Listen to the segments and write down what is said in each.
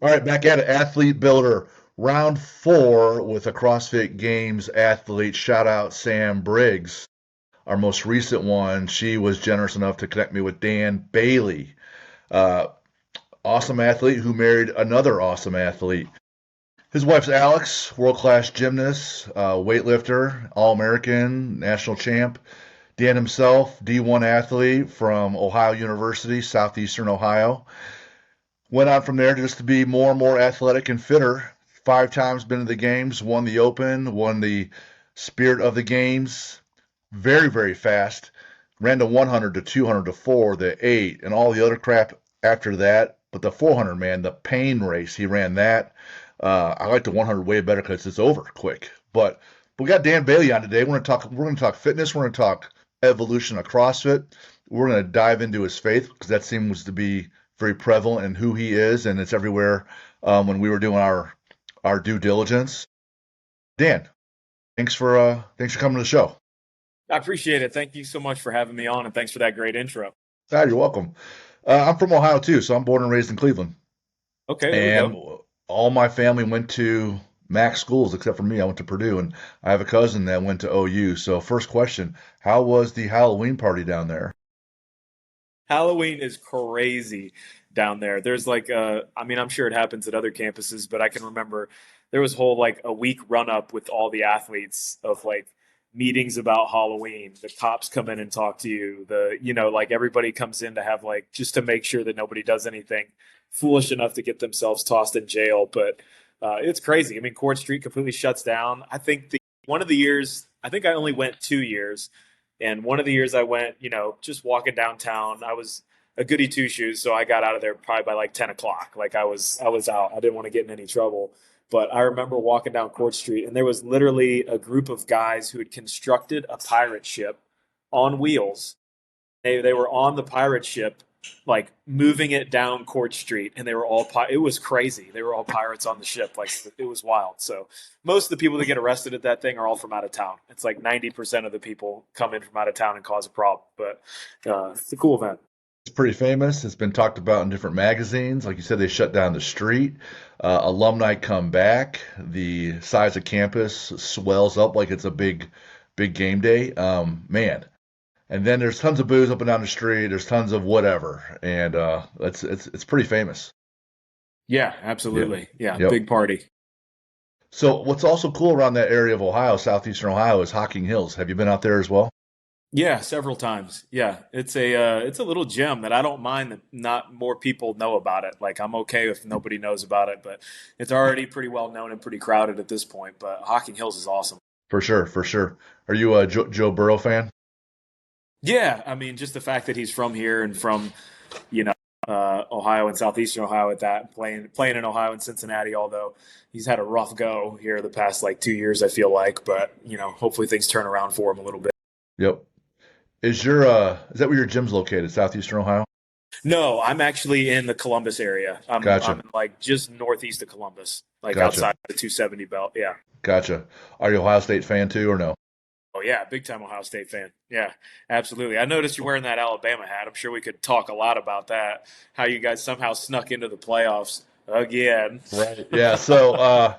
All right, back at it. Athlete Builder, round four with a CrossFit Games athlete. Shout out Sam Briggs, our most recent one. She was generous enough to connect me with Dan Bailey, uh, awesome athlete who married another awesome athlete. His wife's Alex, world class gymnast, weightlifter, All American, national champ. Dan himself, D1 athlete from Ohio University, Southeastern Ohio. Went on from there just to be more and more athletic and fitter. 5 times been to the games, won the Open, won the Spirit of the Games. Very, very fast. Ran the 100 to 200 to 4, the 8, and all the other crap after that. But the 400, man, the pain race, he ran that. I like the 100 way better because it's over quick. But we got Dan Bailey on today. We're going to talk fitness. We're going to talk evolution of CrossFit. We're going to dive into his faith because that seems to be very prevalent in who he is, and it's everywhere. When we were doing our due diligence, Dan, thanks for coming to the show. I appreciate it. Thank you so much for having me on, and thanks for that great intro. You're welcome. I'm from Ohio too, so I'm born and raised in Cleveland, Okay, there we and go. all my family went to Mac schools except for me. I went to Purdue, and I have a cousin that went to OU. So first question: how was the Halloween party down there? Halloween is crazy down there. There's I mean, I'm sure it happens at other campuses, but I can remember there was whole like a week run up with all the athletes of like meetings about Halloween. The cops come in and talk to you. Like everybody comes in to have like just to make sure that nobody does anything foolish enough to get themselves tossed in jail. But it's crazy. I mean, Court Street completely shuts down. I think one of the years, I think I only went 2 years. And one of the years I went, just walking downtown, I was a goody two shoes, so I got out of there probably by like 10 o'clock. Like I was out. I didn't want to get in any trouble. But I remember walking down Court Street, and there was literally a group of guys who had constructed a pirate ship on wheels. They were on the pirate ship, like moving it down Court Street, and they were all it was crazy. They were all pirates on the ship, like it was wild. So most of the people that get arrested at that thing are all from out of town. It's like 90% of the people come in from out of town and cause a problem. But it's a cool event. It's pretty famous. It's been talked about in different magazines. Like you said, they shut down the street. Alumni come back. The size of campus swells up like it's a big, big game day. Man. And then there's tons of booze up and down the street. There's tons of whatever, and it's pretty famous. Yeah, Yeah. absolutely. Yeah, Yep. big party. So what's also cool around that area of Ohio, southeastern Ohio, is Hocking Hills. Have you been out there as well? Yeah, several times. Yeah, it's a little gem that I don't mind that not more people know about it. Like I'm okay if nobody knows about it, but it's already pretty well known and pretty crowded at this point. But Hocking Hills is awesome. For sure, for sure. Are you a Joe Burrow fan? Yeah, I mean, just the fact that he's from here and from, you know, Ohio and southeastern Ohio at that, playing in Ohio and Cincinnati, although he's had a rough go here the past like 2 years, I feel like, but hopefully things turn around for him a little bit. Yep. Is that where your gym's located? Southeastern Ohio? No, I'm actually in the Columbus area. I'm Gotcha. like just northeast of Columbus, like Gotcha. outside the 270 belt. Yeah. Gotcha. Are you an Ohio State fan too, or no? Oh yeah, big time Ohio State fan. Yeah, absolutely. I noticed you wearing that Alabama hat. I'm sure we could talk a lot about that. How you guys somehow snuck into the playoffs again. Right. Yeah. So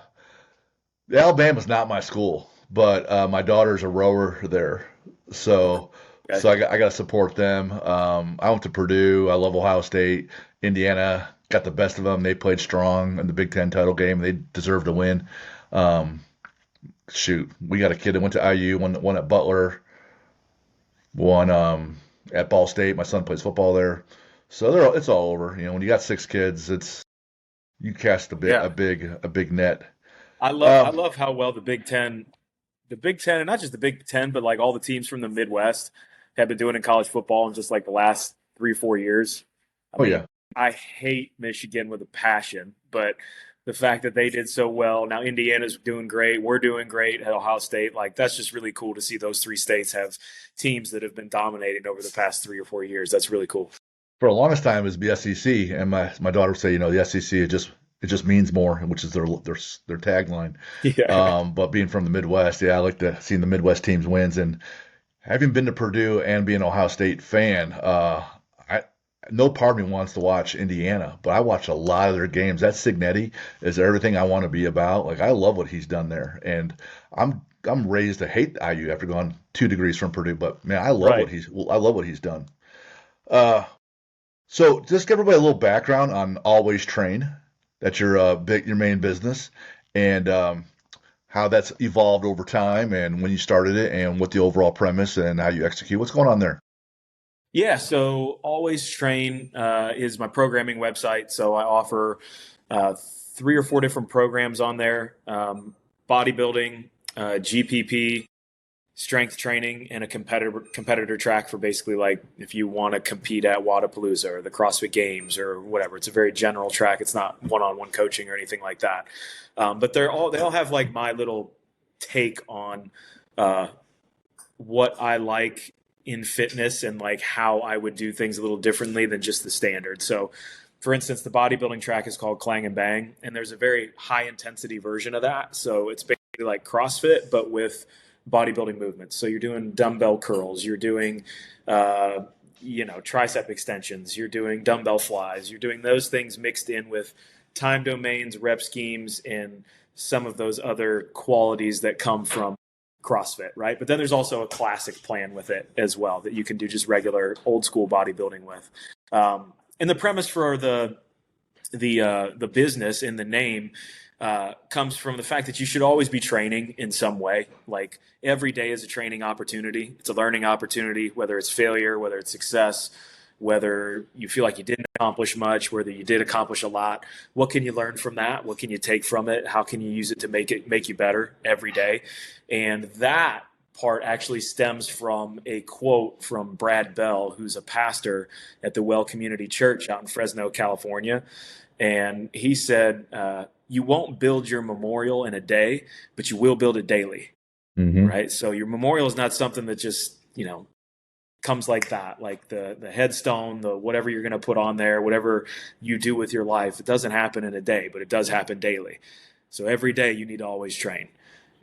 Alabama's not my school, but my daughter's a rower there, so Okay. I got to support them. I went to Purdue. I love Ohio State. Indiana got the best of them. They played strong in the Big Ten title game. They deserve to win. Um, Shoot, we got a kid that went to IU, one at Butler, one at Ball State. My son plays football there, so it's all over. When you got 6 kids, it's you cast Yeah, a big net. I Um, love how well the Big Ten, and not just the Big Ten, but like all the teams from the Midwest have been doing in college football in just like the last 3 or 4 years. I oh mean, yeah, I hate Michigan with a passion, but the fact that they did so well, now Indiana's doing great, we're doing great at Ohio State, like that's just really cool to see those three states have teams that have been dominating over the past 3 or 4 years. That's really cool. for the longest time it was the SEC, and my daughter would say, the SEC it just means more, which is their tagline. Yeah. But being from the Midwest, yeah, I like to see the Midwest teams wins. And having been to Purdue and being an Ohio State fan, I no part of me wants to watch Indiana, but I watch a lot of their games. That Signetti is everything I want to be about. Like I love what he's done there, and I'm raised to hate IU after going 2 degrees from Purdue. But man, Right. I love what he's done. Uh, so just give everybody a little background on Always Train. That's your main business, and how that's evolved over time, and when you started it, and what the overall premise and how you execute. What's going on there? Yeah, so Always Train is my programming website. So I offer uh, 3 or 4 different programs on there: bodybuilding, GPP, strength training, and a competitor track for basically like if you want to compete at Wadapalooza or the CrossFit Games or whatever. It's a very general track. It's not one-on-one coaching or anything like that. But they all have like my little take on uh, what I like in fitness and like how I would do things a little differently than just the standard. So, for instance, the bodybuilding track is called Clang and Bang, and there's a very high intensity version of that. So it's basically like CrossFit, but with bodybuilding movements. So you're doing dumbbell curls, you're doing, tricep extensions, you're doing dumbbell flies, you're doing those things mixed in with time domains, rep schemes, and some of those other qualities that come from CrossFit, right? But then there's also a classic plan with it as well that you can do just regular old school bodybuilding with. And the premise for the business in the name comes from the fact that you should always be training in some way. Like every day is a training opportunity. It's a learning opportunity, whether it's failure, whether it's success, whether you feel like you didn't accomplish much, whether you did accomplish a lot. What can you learn from that? What can you take from it? How can you use it to make you better every day? And that part actually stems from a quote from Brad Bell, who's a pastor at the Well Community Church out in Fresno, California. And he said, you won't build your memorial in a day, but you will build it daily, Mm-hmm. right? So your memorial is not something that just, comes like that, like the headstone, the whatever you're going to put on there, whatever you do with your life. It doesn't happen in a day, but it does happen daily. So every day you need to always train,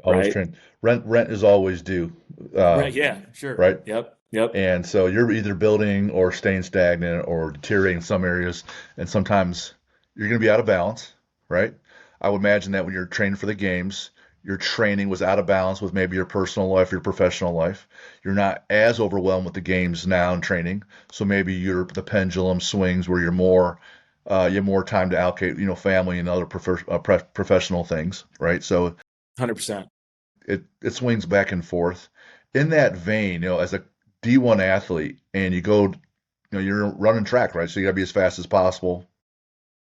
Always right? train. Rent is always due. Uh, Right. Yeah, sure. right. Yep. Yep. And so you're either building or staying stagnant or deteriorating in some areas, and sometimes you're going to be out of balance, right? I would imagine that when you're training for the games, your training was out of balance with maybe your personal life, your professional life. You're not as overwhelmed with the games now and training, so maybe the pendulum swings where you have more time to allocate, family and other professional things, right? So 100%. it swings back and forth. In that vein, as a D1 athlete, and you're running track, right? So you got to be as fast as possible.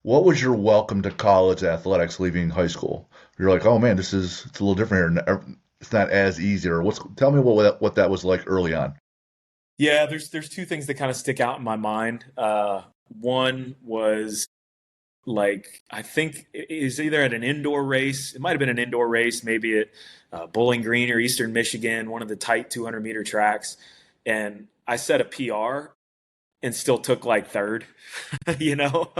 What was your welcome to college athletics leaving high school? You're like, oh man, it's a little different here. It's not as easy. Or tell me what that was like early on. Yeah, there's 2 things that kind of stick out in my mind. One was like I think it was either at an indoor race. It might have been an indoor race, maybe at Bowling Green or Eastern Michigan, one of the tight 200-meter tracks, and I set a PR and still took like third. you know,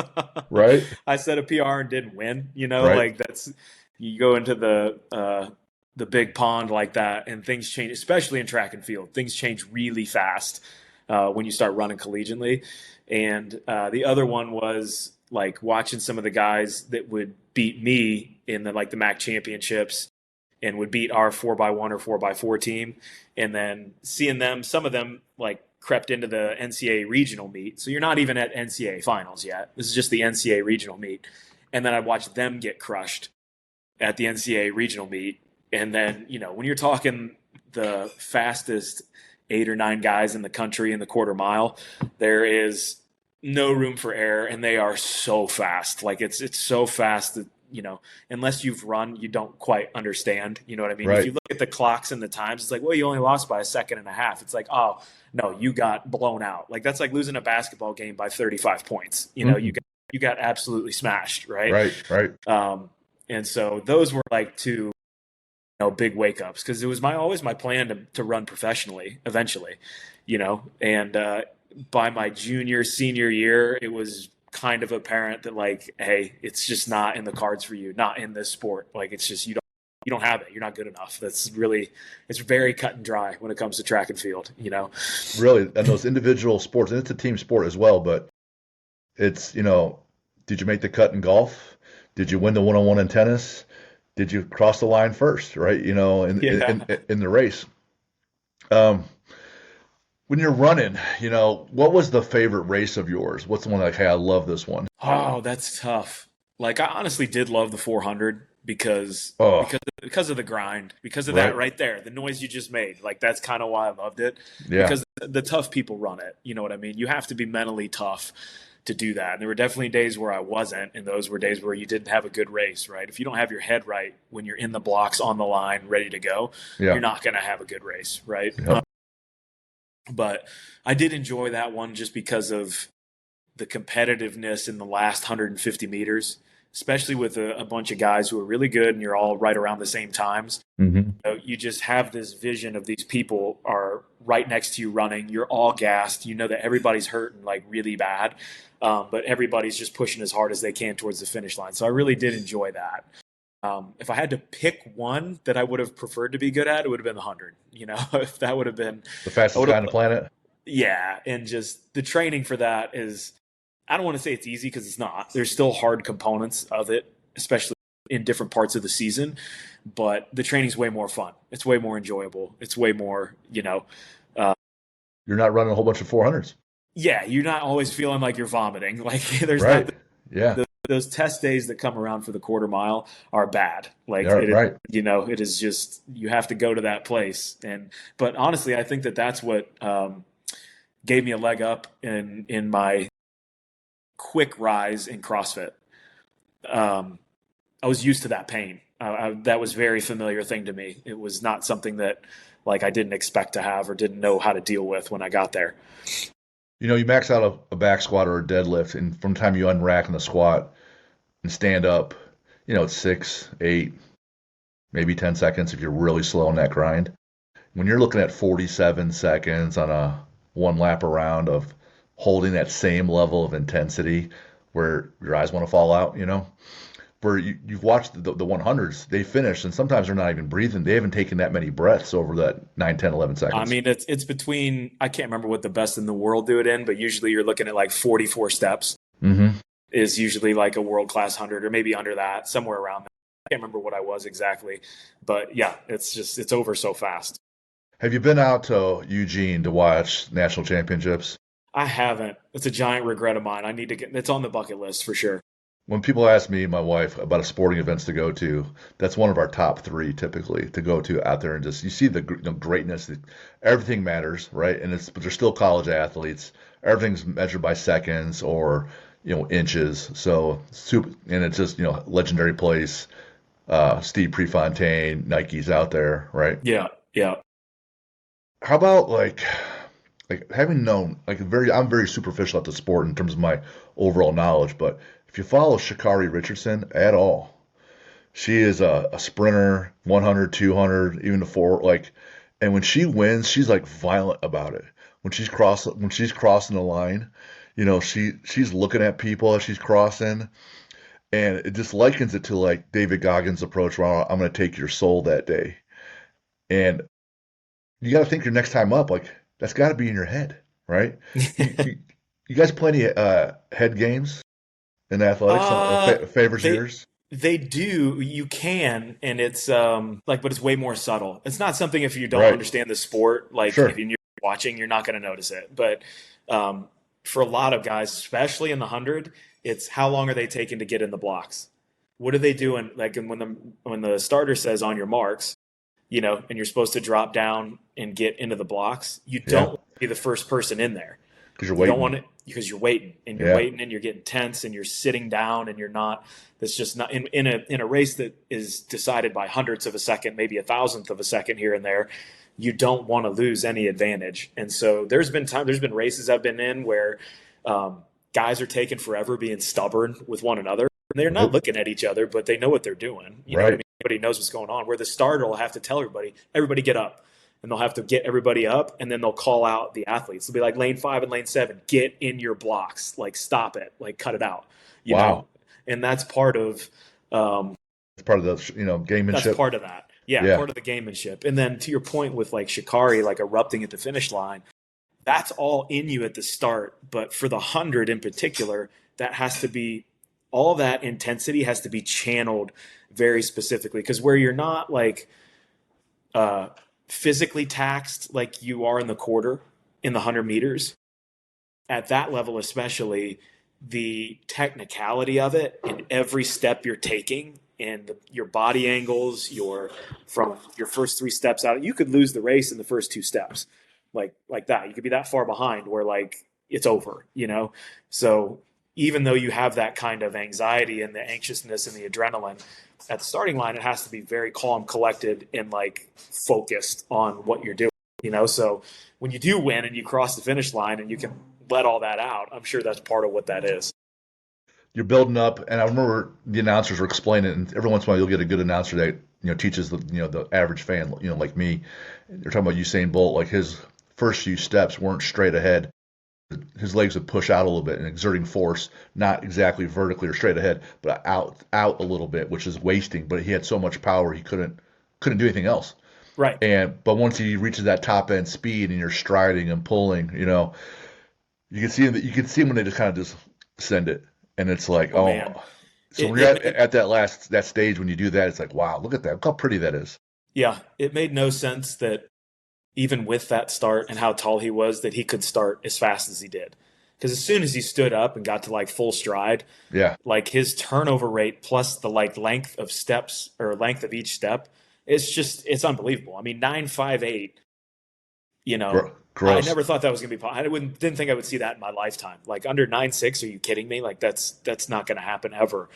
Right, I set a PR and didn't win. right. Like that's you go into the big pond like that, and things change, especially in track and field. Things change really fast when you start running collegiately. And the other one was like watching some of the guys that would beat me in the MAC championships and would beat our 4x1 or 4x4 team, and then seeing them, some of them like crept into the NCAA regional meet. So you're not even at NCAA finals yet. This is just the NCAA regional meet. And then I watched them get crushed at the NCAA regional meet. And then, when you're talking the fastest 8 or 9 guys in the country in the quarter mile, there is no room for error, and they are so fast. Like it's so fast that unless you've run, you don't quite understand. You know what I mean? If Right. you look at the clocks and the times, it's like, well, you only lost by a second and a half. It's like, oh no, you got blown out. Like that's like losing a basketball game by 35 points. Mm, You got absolutely smashed, right? right, right. Um, and so those were like 2 big wake ups, because it was always my plan to run professionally eventually, and by my junior senior year, it was kind of apparent that like, hey, it's just not in the cards for you, not in this sport. Like it's just you don't have it. You're not good enough. It's very cut and dry when it comes to track and field. Really, and those individual sports, and it's a team sport as well, but It's, did you make the cut in golf? Did you win the one-on-one in tennis? Did you cross the line first, right? Yeah. In the race. Um, when you're running, what was the favorite race of yours? What's the one like, hey, I love this one? Oh, that's tough. Like I honestly did love the 400 because Oh, because of the grind, because of that right. right there, the noise you just made. Like that's kind of why I loved it Yeah. because the tough people run it. You know what I mean? You have to be mentally tough to do that. And there were definitely days where I wasn't, and those were days where you didn't have a good race, right? If you don't have your head right when you're in the blocks on the line, ready to go, Yeah. you're not going to have a good race, right? Yep. But I did enjoy that one just because of the competitiveness in the last 150 meters, especially with a bunch of guys who are really good and you're all right around the same times. Hmm. You just have this vision of these people are right next to you running. You're all gassed. You know that everybody's hurting like really bad, but everybody's just pushing as hard as they can towards the finish line. So I really did enjoy that. If I had to pick one that I would have preferred to be good at, it would have been the 100. If that would have been, The I fastest would guy have, on the planet. yeah. And just the training for that is, I don't want to say it's easy because it's not. There's still hard components of it, especially in different parts of the season. But the training's way more fun. It's way more enjoyable. It's way more, uh, You're not running a whole bunch of 400s. yeah, you're not always feeling like you're vomiting. Like there's not Right. Yeah. those test days that come around for the quarter mile are bad. Like Yeah. it is, Right. it is just you have to go to that place. But honestly, I think that that's what gave me a leg up in my quick rise in CrossFit. Um, I was used to that pain. That was a very familiar thing to me. It was not something that like I didn't expect to have or didn't know how to deal with when I got there. You max out a back squat or a deadlift, and from the time you unrack in the squat and stand up, it's 6, 8, maybe 10 seconds if you're really slow in that grind. When you're looking at 47 seconds on a one lap around of holding that same level of intensity where your eyes want to fall out, where you've watched the 100s, they finish, and sometimes they're not even breathing. They haven't taken that many breaths over that 9, 10, 11 I seconds. mean, it's between I can't remember what the best in the world do it in, but usually you're looking at like 44 steps Hmm. is usually like a world class 100 or maybe under that, somewhere around that. I can't remember what I was exactly, but yeah, it's over so fast. Have you been out to Eugene to watch national championships? I haven't. It's a giant regret of mine. I need to get it's on the bucket list for sure. When people ask me and my wife about sporting events to go to, that's one of our top three typically to go to out there and just you see the greatness. Everything matters, right? And but they're still college athletes. Everything's measured by seconds or inches. So super, and it's just legendary place. Steve Prefontaine, Nike's out there, right? Yeah, yeah. How about like having known I'm very superficial at the sport in terms of my overall knowledge, but if you follow Shakari Richardson at all, she is a sprinter, 100, 200, even the four and when she wins, she's like violent about it. When she's crossing the line, she's looking at people as she's crossing, and it just likens it to like David Goggins' approach where I'm going to take your soul that day. And you got to think your next time up, like that's got to be in your head, right? You, you, you guys play any head games in athletics? Favors they yours? they do. You can, and it's but it's way more subtle. It's not something if you don't Right. understand the sport, like if Sure. you're watching, you're not going to notice it. But for a lot of guys, especially in the 100, it's how long are they taking to get in the blocks? What are they doing? Like and when the starter says on your marks, and you're supposed to drop down and get into the blocks, you don't Yeah. want to be the first person in there. Because you're You don't waiting. want it because you're waiting and you're Yeah. waiting and you're getting tense and you're sitting down and you're not. That's just not in a race that is decided by hundredths of a second, maybe a thousandth of a second here and there. You don't want to lose any advantage. And so there's been races I've been in where guys are taking forever being stubborn with one another. And they're not Right. looking at each other, but they know what they're doing. You know what I Right. mean? Everybody knows what's going on. Where the starter will have to tell everybody get up. And they'll have to get everybody up, and then they'll call out the athletes. They'll be like, lane 5 and lane 7, get in your blocks. Like, stop it. Like, cut it out. You know? Wow. And that's part of It's part of the that's gamemanship. part of that. Yeah, Yeah. part of the gamemanship. And then to your point with like Shikari, like erupting at the finish line, that's all in you at the start. But for the 100 in particular, that has to be, all that intensity has to be channeled very specifically, because where you're not like uh, physically taxed like you are in the quarter in the 100 meters, at that level especially, the technicality of it in every step you're taking and your body angles, your from your first three steps out, you could lose the race in the first two steps, like that. You could be that far behind where like it's over, you know. So even though you have that kind of anxiety and the anxiousness and the adrenaline at the starting line, it has to be very calm, collected, and like focused on what you're doing, you know. So when you do win and you cross the finish line and you can let all that out, I'm sure that's part of what that is. You're building up, and I remember the announcers were explaining it, and every once in a while you'll get a good announcer that teaches the average fan like me. They're talking about Usain Bolt, like his first few steps weren't straight ahead. His legs would push out a little bit and exerting force, not exactly vertically or straight ahead, but out a little bit, which is wasting. But he had so much power he couldn't do anything else. Right. But once he reaches that top end speed and you're striding and pulling, you can see that you can see when they just kind of just send it, and it's like, Oh man. So It, when you're it, at that stage when you do that, it's like, wow, look at that, look how pretty that is. yeah, it made no sense that even with that start and how tall he was, that he could start as fast as he did. Because as soon as he stood up and got to like full stride, Yeah, like his turnover rate plus the like length of steps or length of each step, it's unbelievable. I mean, 9.58, I gross. never thought that was going to be possible. Didn't think I would see that in my lifetime. Like under 9.6, are you kidding me? Like that's not going to happen ever.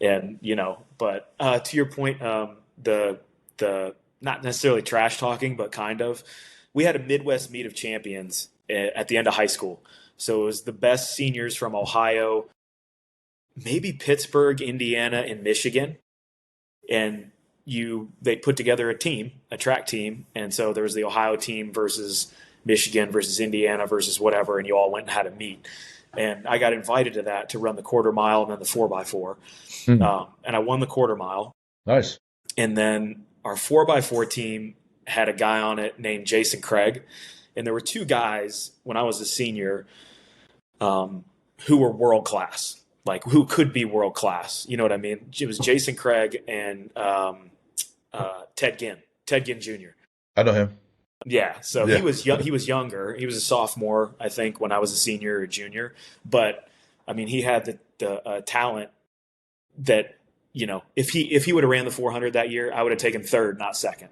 And but to your point, the not necessarily trash talking, but kind of, we had a Midwest meet of champions at the end of high school. So it was the best seniors from Ohio, maybe Pittsburgh, Indiana, and Michigan, and they put together a track team, and so there was the Ohio team versus Michigan versus Indiana versus whatever, and you all went and had a meet. And I got invited to that to run the quarter mile and then the 4x4. Hmm. And I won the quarter mile. Nice. And then our 4x4 team had a guy on it named Jason Craig. And there were two guys when I was a senior who were world class, like who could be world class. You know what I mean? It was Jason Craig and Ted Ginn Jr. I know him. Yeah, so Yeah. he was younger. He was a sophomore, I think, when I was a senior or junior. But I mean, he had the talent that if he would have ran the 400 that year, I would have taken third, not second.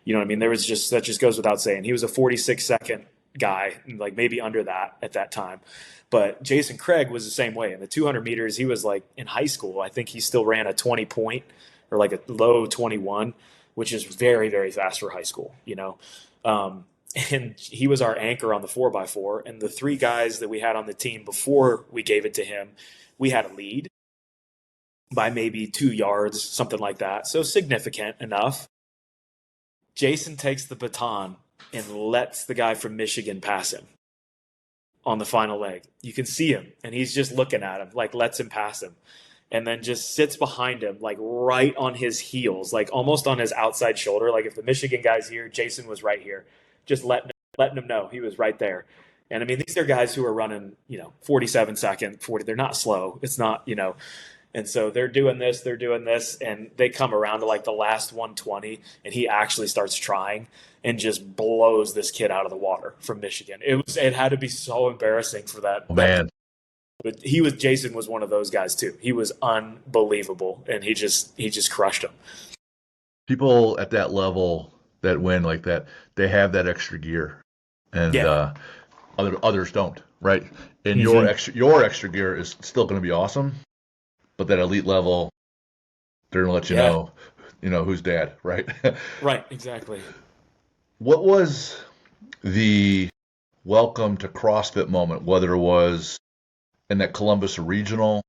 You know what I mean? That just goes without saying. He was a 46-second guy, like maybe under that at that time. But Jason Craig was the same way. In the 200 meters, he was like in high school. I think he still ran a 20 point or like a low 21, which is very, very fast for high school. Um, and he was our anchor on the 4x4. And the three guys that we had on the team before we gave it to him, we had a lead by maybe 2 yards, something like that. So significant enough. Jason takes the baton and lets the guy from Michigan pass him on the final leg. You can see him, and he's just looking at him, like lets him pass him. And then just sits behind him, like right on his heels, like almost on his outside shoulder. Like if the Michigan guy's here, Jason was right here, just letting him know he was right there. And I mean, these are guys who are running, 47 second, 40. They're not slow. It's not. And so they're doing this, and they come around to like the last 120, and he actually starts trying and just blows this kid out of the water from Michigan. It had to be so embarrassing for that. Oh, man. But Jason was one of those guys too. He was unbelievable, and he just crushed him. People at that level that win like that, they have that extra gear, and Yeah. others don't, right? And Mm-hmm. your extra gear is still going to be awesome, but that elite level, they're going to let Yeah. who's dad, right? Right. Exactly. What was the welcome to CrossFit moment, whether it was in that Columbus regional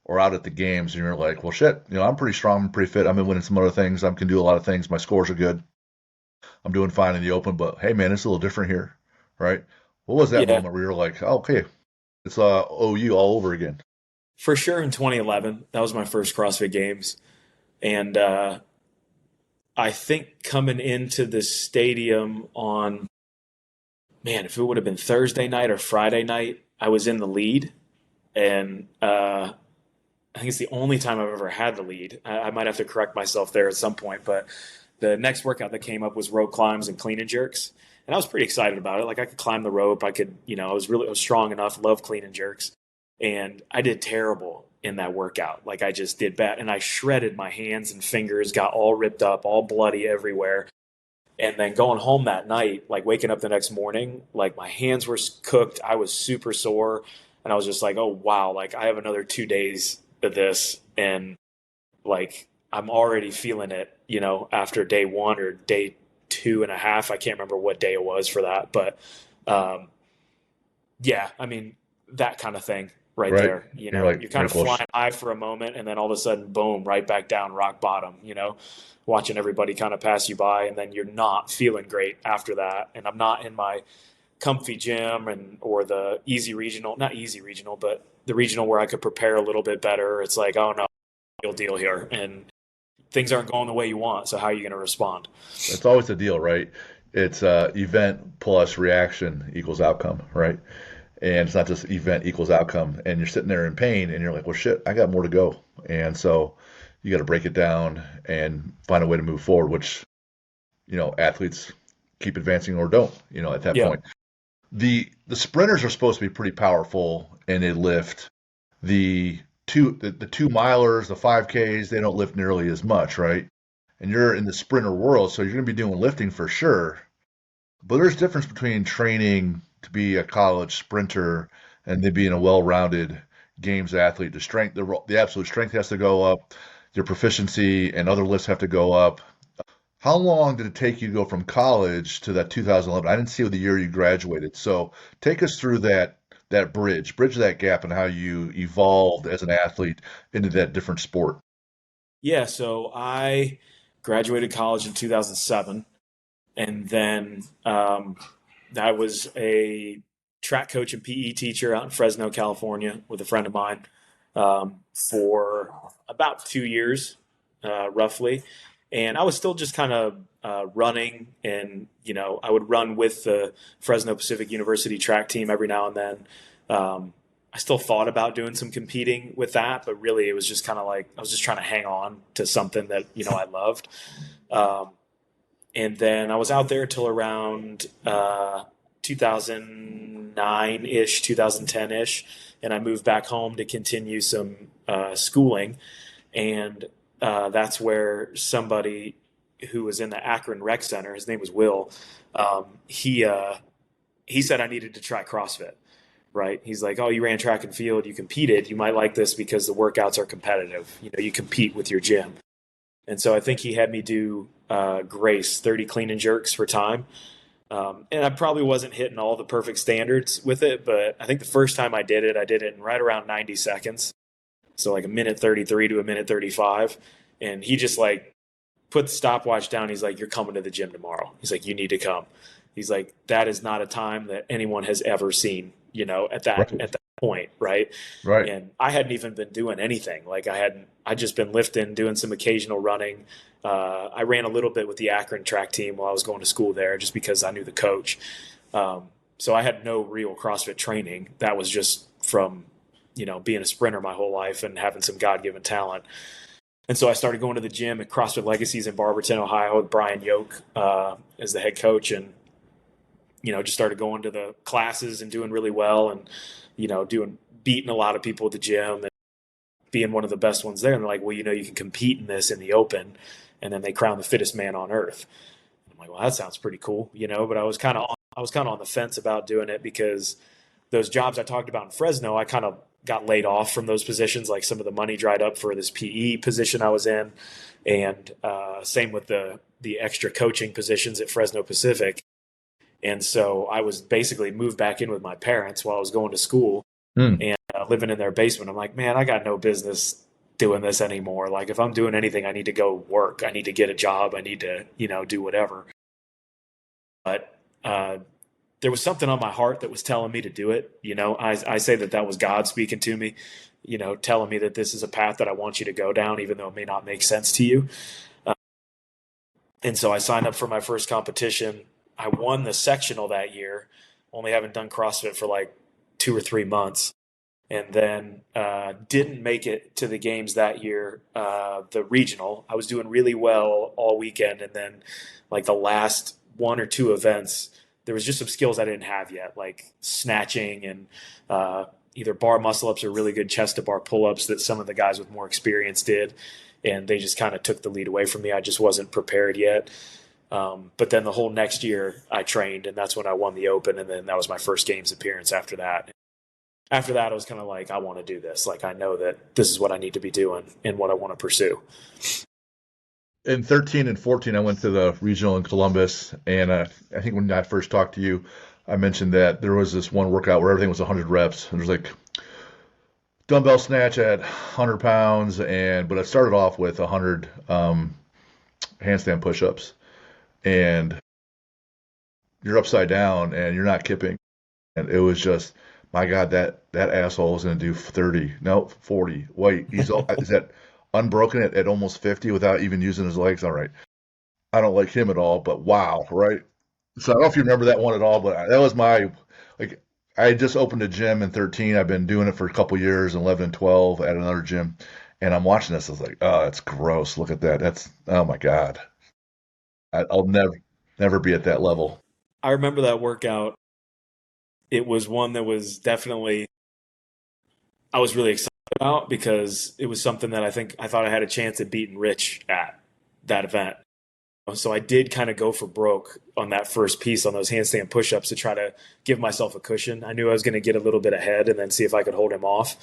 or out at the games, and you're like, well, shit, I'm pretty strong, I'm pretty fit, I've been winning some other things, I can do a lot of things, my scores are good, I'm doing fine in the open, but hey, man, it's a little different here, right? What was that Yeah. moment where you're like, oh, okay, it's OU all over again? For sure. In 2011, that was my first CrossFit Games, and I think coming into the stadium on, man, if it would have been Thursday night or Friday night, I was in the lead. And I think it's the only time I've ever had the lead. I might have to correct myself there at some point, but the next workout that came up was rope climbs and clean and jerks. And I was pretty excited about it. Like I could climb the rope. I could, I was strong enough, love clean and jerks. And I did terrible in that workout. Like I just did bad. And I shredded my hands and fingers, got all ripped up, all bloody everywhere. And then going home that night, like waking up the next morning, like my hands were cooked. I was super sore. And I was just like, oh, wow, like I have another 2 days of this. And like I'm already feeling it, after day one or day 2.5. I can't remember what day it was for that. But yeah, I mean, that kind of thing right Right. there. You're You're like, kind very of close. flying high for a moment and then all of a sudden, boom, right back down rock bottom, watching everybody kind of pass you by. And then you're not feeling great after that. And I'm not in my comfy gym or the easy regional, not easy regional, but the regional where I could prepare a little bit better. It's like, oh no, real deal here. And things aren't going the way you want. So how are you going to respond? That's always the deal, right? It's event plus reaction equals outcome, right? And it's not just event equals outcome. And you're sitting there in pain and you're like, well, shit, I got more to go. And so you got to break it down and find a way to move forward, which, athletes keep advancing or don't, at that Yeah. point. The sprinters are supposed to be pretty powerful and they lift. The 2 milers, the 5Ks, they don't lift nearly as much, right? And you're in the sprinter world, so you're going to be doing lifting for sure. But there's a difference between training to be a college sprinter and then being a well-rounded games athlete. The absolute strength has to go up, your proficiency and other lifts have to go up. How long did it take you to go from college to that 2011? I didn't see the year you graduated. So take us through that bridge that gap, and how you evolved as an athlete into that different sport. Yeah. So I graduated college in 2007. And then I was a track coach and PE teacher out in Fresno, California, with a friend of mine for about 2 years, roughly. And I was still just kind of running, and I would run with the Fresno Pacific University track team every now and then. I still thought about doing some competing with that, but really it was just kind of like I was just trying to hang on to something that I loved. Um, and then I was out there till around 2009 ish, 2010 ish, and I moved back home to continue some schooling, and that's where somebody who was in the Akron Rec Center, his name was Will, he said I needed to try CrossFit. Right? He's like, oh, you ran track and field, you competed, you might like this because the workouts are competitive. You compete with your gym. And so I think he had me do Grace 30 clean and jerks for time. And I probably wasn't hitting all the perfect standards with it, but I think the first time I did it in right around 90 seconds. So like a minute 33 to a minute 35. And he just like put the stopwatch down. He's like, you're coming to the gym tomorrow. He's like, you need to come. He's like, that is not a time that anyone has ever seen, Right. at that point, right? Right. And I hadn't even been doing anything. Like I just been lifting, doing some occasional running. I ran a little bit with the Akron track team while I was going to school there, just because I knew the coach. So I had no real CrossFit training. That was just from, being a sprinter my whole life and having some God-given talent. And so I started going to the gym at CrossFit Legacies in Barberton, Ohio, with Brian Yoke as the head coach, and just started going to the classes and doing really well, and beating a lot of people at the gym and being one of the best ones there. And they're like, well, you can compete in this in the open, and then they crown the fittest man on earth. I'm like, well, that sounds pretty cool, But I was kind of on the fence about doing it because those jobs I talked about in Fresno, I kind of got laid off from those positions. Like some of the money dried up for this PE position I was in, and same with the extra coaching positions at Fresno Pacific. And so I was basically moved back in with my parents while I was going to school Hmm. and living in their basement. I'm like, man, I got no business doing this anymore. Like if I'm doing anything, I need to go work. I need to get a job. I need to, do whatever. But there was something on my heart that was telling me to do it. I say that was God speaking to me, telling me that this is a path that I want you to go down, even though it may not make sense to you. Uh, and so I signed up for my first competition. I won the sectional that year, only having done CrossFit for like 2 or 3 months. and then didn't make it to the games that year, the regional. I was doing really well all weekend, and then like the last one or two events, there was just some skills I didn't have yet, like snatching and either bar muscle ups or really good chest to bar pull ups that some of the guys with more experience did, and they just kind of took the lead away from me. I just wasn't prepared yet. But then the whole next year I trained, and that's when I won the Open, and then that was my first games appearance after that. After that, I was kind of like, I want to do this. Like, I know that this is what I need to be doing and what I want to pursue. In 13 and 14, I went to the regional in Columbus, and I think when I first talked to you, I mentioned that there was this one workout where everything was 100 reps, and there's like dumbbell snatch at 100 pounds, but I started off with 100 handstand push-ups, and you're upside down and you're not kipping, and it was just, my God, that asshole is going to do 30, no, 40. Wait, is that unbroken at almost 50 without even using his legs? All right. I don't like him at all, but wow, right? So I don't know if you remember that one at all, but that was like, I just opened a gym in 13. I've been doing it for a couple years, 11 and 12 at another gym. And I'm watching this. I was like, oh, that's gross. Look at that. Oh my God. I'll never be at that level. I remember that workout. It was one that was definitely, I was really excited about because it was something that I thought I had a chance at beating Rich at that event. So I did kind of go for broke on that first piece on those handstand push-ups to try to give myself a cushion. I knew I was going to get a little bit ahead and then see if I could hold him off.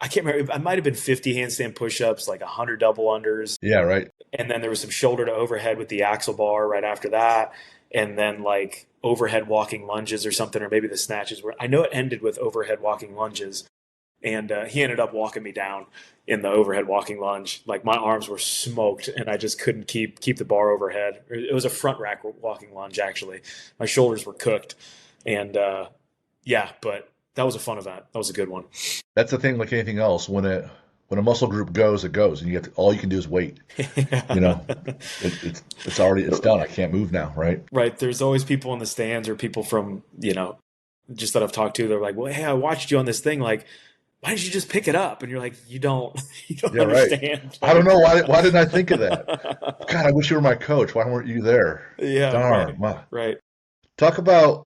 I can't remember. I might have been 50 handstand push-ups, like 100 double unders. Yeah, right. And then there was some shoulder to overhead with the axle bar right after that. And then like overhead walking lunges or something, or maybe the snatches were, I know it ended with overhead walking lunges. And he ended up walking me down in the overhead walking lunge. Like my arms were smoked, and I just couldn't keep the bar overhead. It was a front rack walking lunge, actually. My shoulders were cooked, and yeah, but that was a fun event. That was a good one. That's the thing, like anything else. When a muscle group goes, it goes, and all you can do is wait. You know, it's done. I can't move now, right? Right. There's always people in the stands or people from just that I've talked to. They're like, "Well, hey, I watched you on this thing. Like, why didn't you just pick it up?" And you're like, you don't understand. Right. I don't know why didn't I think of that? God, I wish you were my coach. Why weren't you there? Yeah, darn. Right. Talk about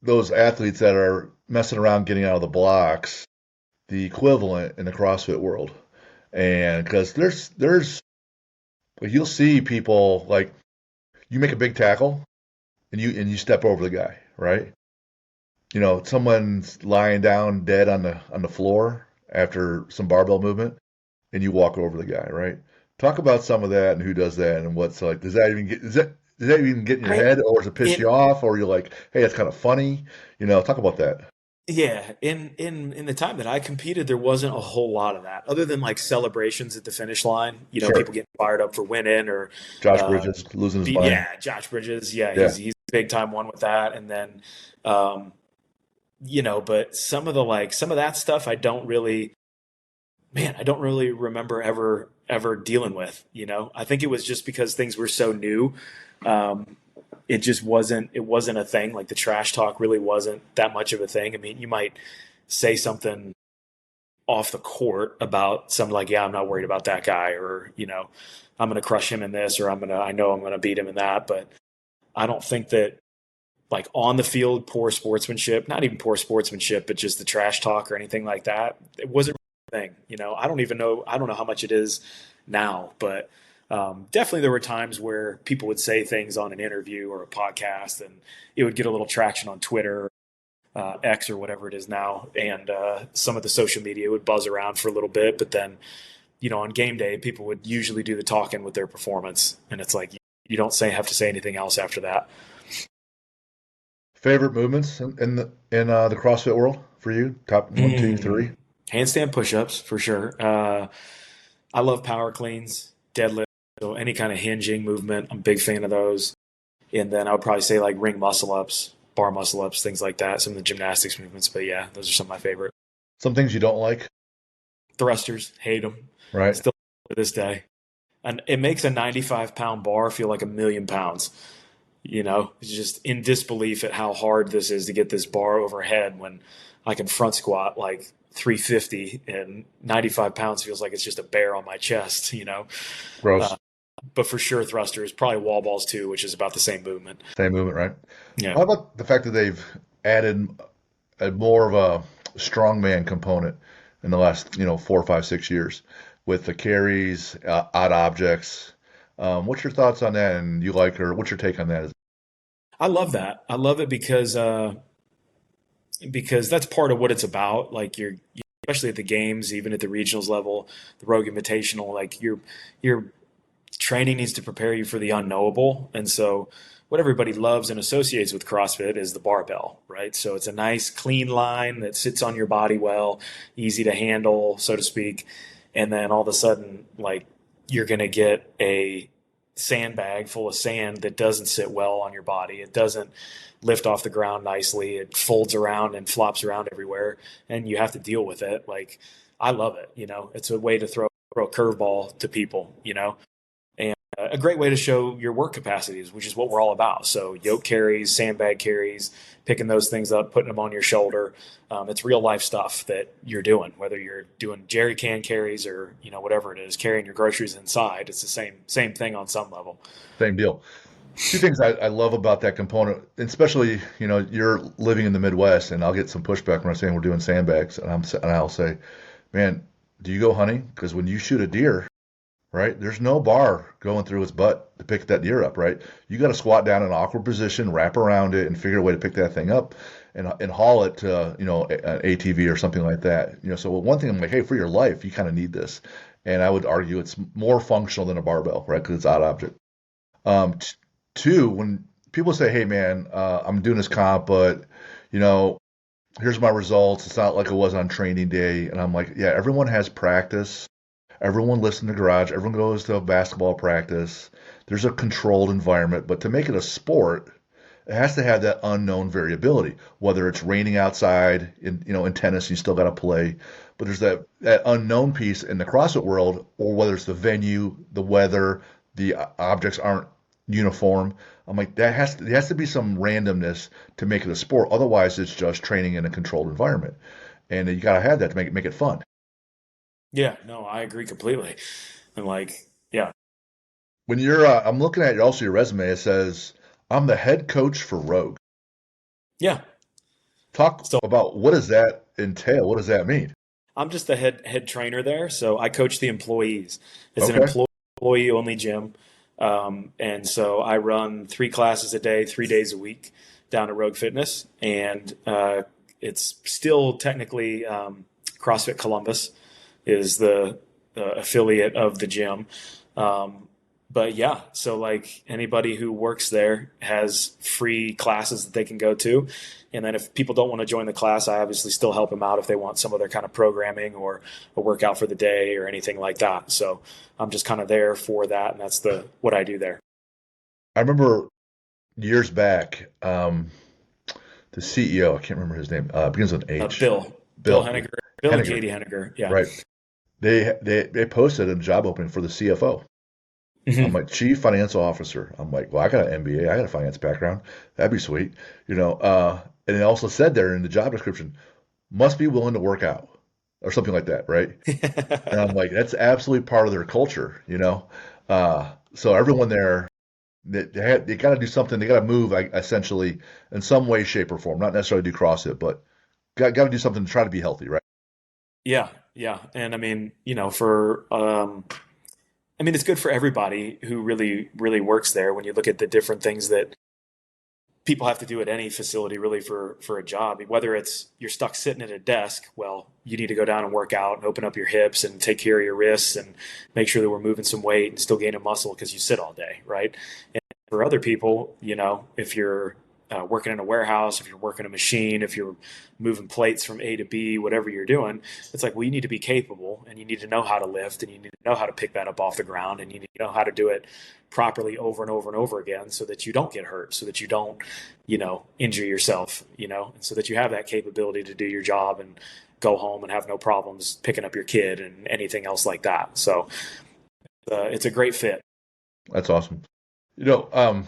those athletes that are messing around getting out of the blocks, the equivalent in the CrossFit world. And because there's like, you'll see people like, you make a big tackle and you step over the guy, right? Someone's lying down dead on the floor after some barbell movement, and you walk over the guy, right? Talk about some of that and who does that and what's like. Does that even get in your head, or does it piss you off, or you're like, hey, that's kind of funny? Talk about that. Yeah, in the time that I competed, there wasn't a whole lot of that, other than like celebrations at the finish line. Sure. People getting fired up for winning, or Josh Bridges losing his mind. Yeah, Josh Bridges. Yeah, he's a big time one with that, and then. But some of that stuff I don't really remember ever dealing with. I think it was just because things were so new. It just wasn't a thing. Like the trash talk really wasn't that much of a thing. I mean, you might say something off the court about something like, yeah, I'm not worried about that guy, or, I'm going to crush him in this, or I know I'm going to beat him in that. But I don't think that, like on the field, poor sportsmanship, not even poor sportsmanship, but just the trash talk or anything like that, it wasn't a thing. I don't know how much it is now, but definitely there were times where people would say things on an interview or a podcast, and it would get a little traction on Twitter, X or whatever it is now, and some of the social media would buzz around for a little bit, but then, on game day, people would usually do the talking with their performance, and it's like you don't have to say anything else after that. Favorite movements in the CrossFit world for you? Top 1, 2, 3? Handstand push-ups for sure. I love power cleans, deadlift, so any kind of hinging movement. I'm a big fan of those. And then I would probably say like ring muscle ups, bar muscle ups, things like that. Some of the gymnastics movements, but yeah, those are some of my favorite. Some things you don't like? Thrusters, hate them. Right. Still to this day. And it makes a 95-pound bar feel like 1,000,000 pounds. It's just in disbelief at how hard this is to get this bar overhead when I can front squat like 350, and 95 pounds feels like it's just a bear on my chest, Gross. but for sure thrusters, probably wall balls too, which is about the same movement. Same movement, right? Yeah. How about the fact that they've added a more of a strongman component in the last, 4, 5, 6 years with the carries, odd objects. What's your thoughts on that? And you like her? What's your take on that? I love that. I love it because that's part of what it's about. Like especially at the games, even at the regionals level, the Rogue Invitational, like your training needs to prepare you for the unknowable. And so what everybody loves and associates with CrossFit is the barbell, right? So it's a nice clean line that sits on your body well, easy to handle, so to speak. And then all of a sudden, like you're going to get a sandbag full of sand that doesn't sit well on your body. It doesn't lift off the ground nicely. It folds around and flops around everywhere, and you have to deal with it. Like I love it. It's a way to throw a curveball to people. And a great way to show your work capacities, which is what we're all about. So yoke carries, sandbag carries, picking those things up, putting them on your shoulder. It's real life stuff that you're doing, whether you're doing jerry can carries or whatever it is, carrying your groceries inside. It's the same thing on some level. Same deal. Two things I love about that component, especially, you're living in the Midwest, and I'll get some pushback when I'm saying we're doing sandbags, and I'll say, man, do you go hunting? Because when you shoot a deer, right, there's no bar going through its butt to pick that deer up, right? You got to squat down in an awkward position, wrap around it, and figure a way to pick that thing up, and haul it to, an ATV or something like that. So one thing I'm like, hey, for your life, you kind of need this, and I would argue it's more functional than a barbell, right? Because it's odd object. Um, Two, when people say, "Hey, man, I'm doing this comp, but you know, here's my results. It's not like it was on training day," and I'm like, "Yeah, everyone has practice. Everyone lives in the garage. Everyone goes to basketball practice. There's a controlled environment, but to make it a sport, it has to have that unknown variability. Whether it's raining outside, in tennis, you still got to play, but there's that unknown piece in the CrossFit world, or whether it's the venue, the weather, the objects aren't uniform. I'm like, there has to be some randomness to make it a sport. Otherwise, it's just training in a controlled environment, and you got to have that to make it fun. Yeah, no, I agree completely. And like, yeah, When you're, I'm looking at also your resume. It says, "I'm the head coach for Rogue." yeah. Talk So about what does that entail? What does that mean? I'm just the head trainer there. So I coach the employees. It's an Okay. employee only gym. And so I run 3 classes a day, 3 days a week down at Rogue Fitness. And it's still technically CrossFit Columbus is the affiliate of the gym. Um, but yeah, so like anybody who works there has free classes that they can go to. And then if people don't want to join the class, I obviously still help them out if they want some other kind of programming or a workout for the day or anything like that. So I'm just kind of there for that. And that's what I do there. I remember years back, the CEO, I can't remember his name, begins with an H. Bill Bill Henniger, Bill and Henniger, Katie Henniger. Yeah. right? They posted a job opening for the CFO. I'm Hmm. like, Chief Financial Officer. I'm like, well, I got an MBA, I got a finance background. That'd be sweet, And it also said there in the job description, must be willing to work out or something like that, right? And I'm like, that's absolutely part of their culture. So everyone there, they got to do something. They got to move, like, essentially, in some way, shape, or form. Not necessarily do CrossFit, but got to do something to try to be healthy, right? Yeah. Yeah. And I mean, I mean, it's good for everybody who really, really works there when you look at the different things that people have to do at any facility really for a job. Whether it's you're stuck sitting at a desk, well, you need to go down and work out and open up your hips and take care of your wrists and make sure that we're moving some weight and still gaining muscle because you sit all day, right? And for other people, if you're working in a warehouse, if you're working a machine, if you're moving plates from A to B, whatever you're doing, it's like, well, you need to be capable and you need to know how to lift and you need to know how to pick that up off the ground and you need to know how to do it properly over and over and over again so that you don't get hurt, so that you don't, injure yourself, and so that you have that capability to do your job and go home and have no problems picking up your kid and anything else like that. So it's a great fit. That's awesome. You know, um,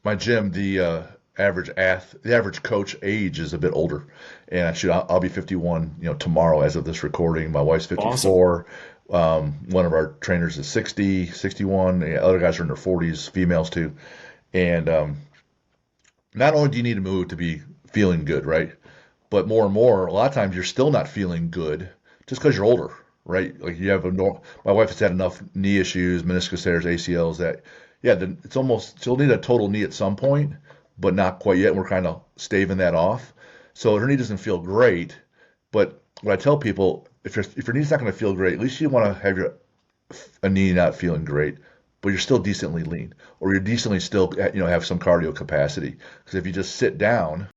my gym, the the average coach age is a bit older, and I'll be 51, tomorrow as of this recording. My wife's Awesome. 54. One of our trainers is 60, 61. The other guys are in their 40s, females too. And not only do you need to move to be feeling good, right? But more and more, a lot of times you're still not feeling good just because you're older, right? Like my wife has had enough knee issues, meniscus tears, ACLs that, yeah, then it's almost she'll need a total knee at some point, but not quite yet. We're kind of staving that off. So her knee doesn't feel great. But what I tell people, if your knee's not going to feel great, at least you want to have a knee not feeling great, but you're still decently lean, or you're decently still, have some cardio capacity. Because if you just sit down,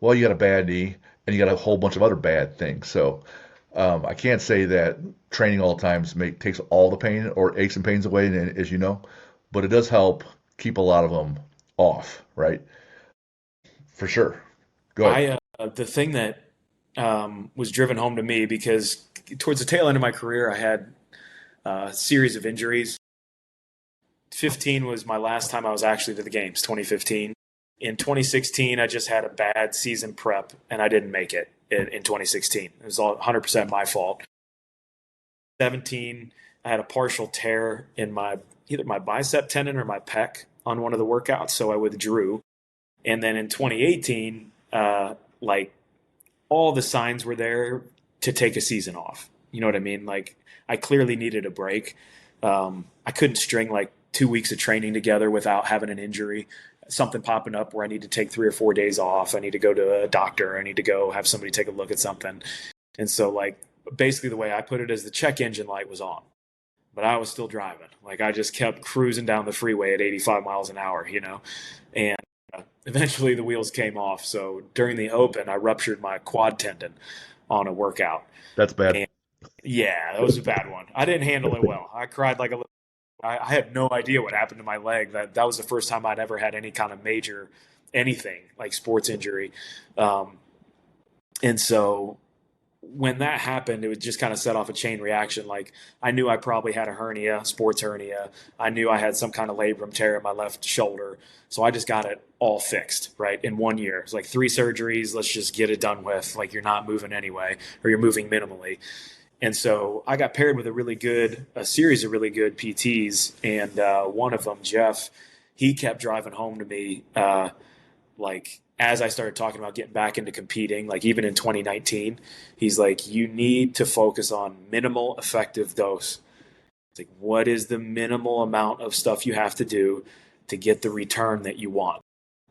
well, you got a bad knee and you got a whole bunch of other bad things. So I can't say that training all the time takes all the pain or aches and pains away, as you know, but it does help keep a lot of them off, right? For sure. Go ahead. The thing that was driven home to me because towards the tail end of my career, I had a series of injuries. 15 was my last time I was actually to the games, 2015. In 2016, I just had a bad season prep and I didn't make it in 2016. It was all 100% my fault. 17, I had a partial tear in either my bicep tendon or my pec on one of the workouts, so I withdrew. And then in 2018, like all the signs were there to take a season off. You know what I mean? Like I clearly needed a break. I couldn't string like 2 weeks of training together without having an injury, something popping up where I need to take 3 or 4 days off. I need to go to a doctor. I need to go have somebody take a look at something. And so like basically the way I put it is the check engine light was on, but I was still driving. Like I just kept cruising down the freeway at 85 miles an hour, and eventually the wheels came off. So during the open, I ruptured my quad tendon on a workout. That's bad. And yeah, that was a bad one. I didn't handle it well. I cried like a little. I had no idea what happened to my leg. That was the first time I'd ever had any kind of major anything like sports injury. And so when that happened, it would just kind of set off a chain reaction. Like I knew I probably had a hernia, sports hernia. I knew I had some kind of labrum tear in my left shoulder. So I just got it all fixed, right? In 1 year. It's like 3 surgeries. Let's just get it done with. Like you're not moving anyway, or you're moving minimally. And so I got paired with a series of really good PTs. And one of them, Jeff, he kept driving home to me, like as I started talking about getting back into competing, like even in 2019, he's like, you need to focus on minimal effective dose. It's like, what is the minimal amount of stuff you have to do to get the return that you want?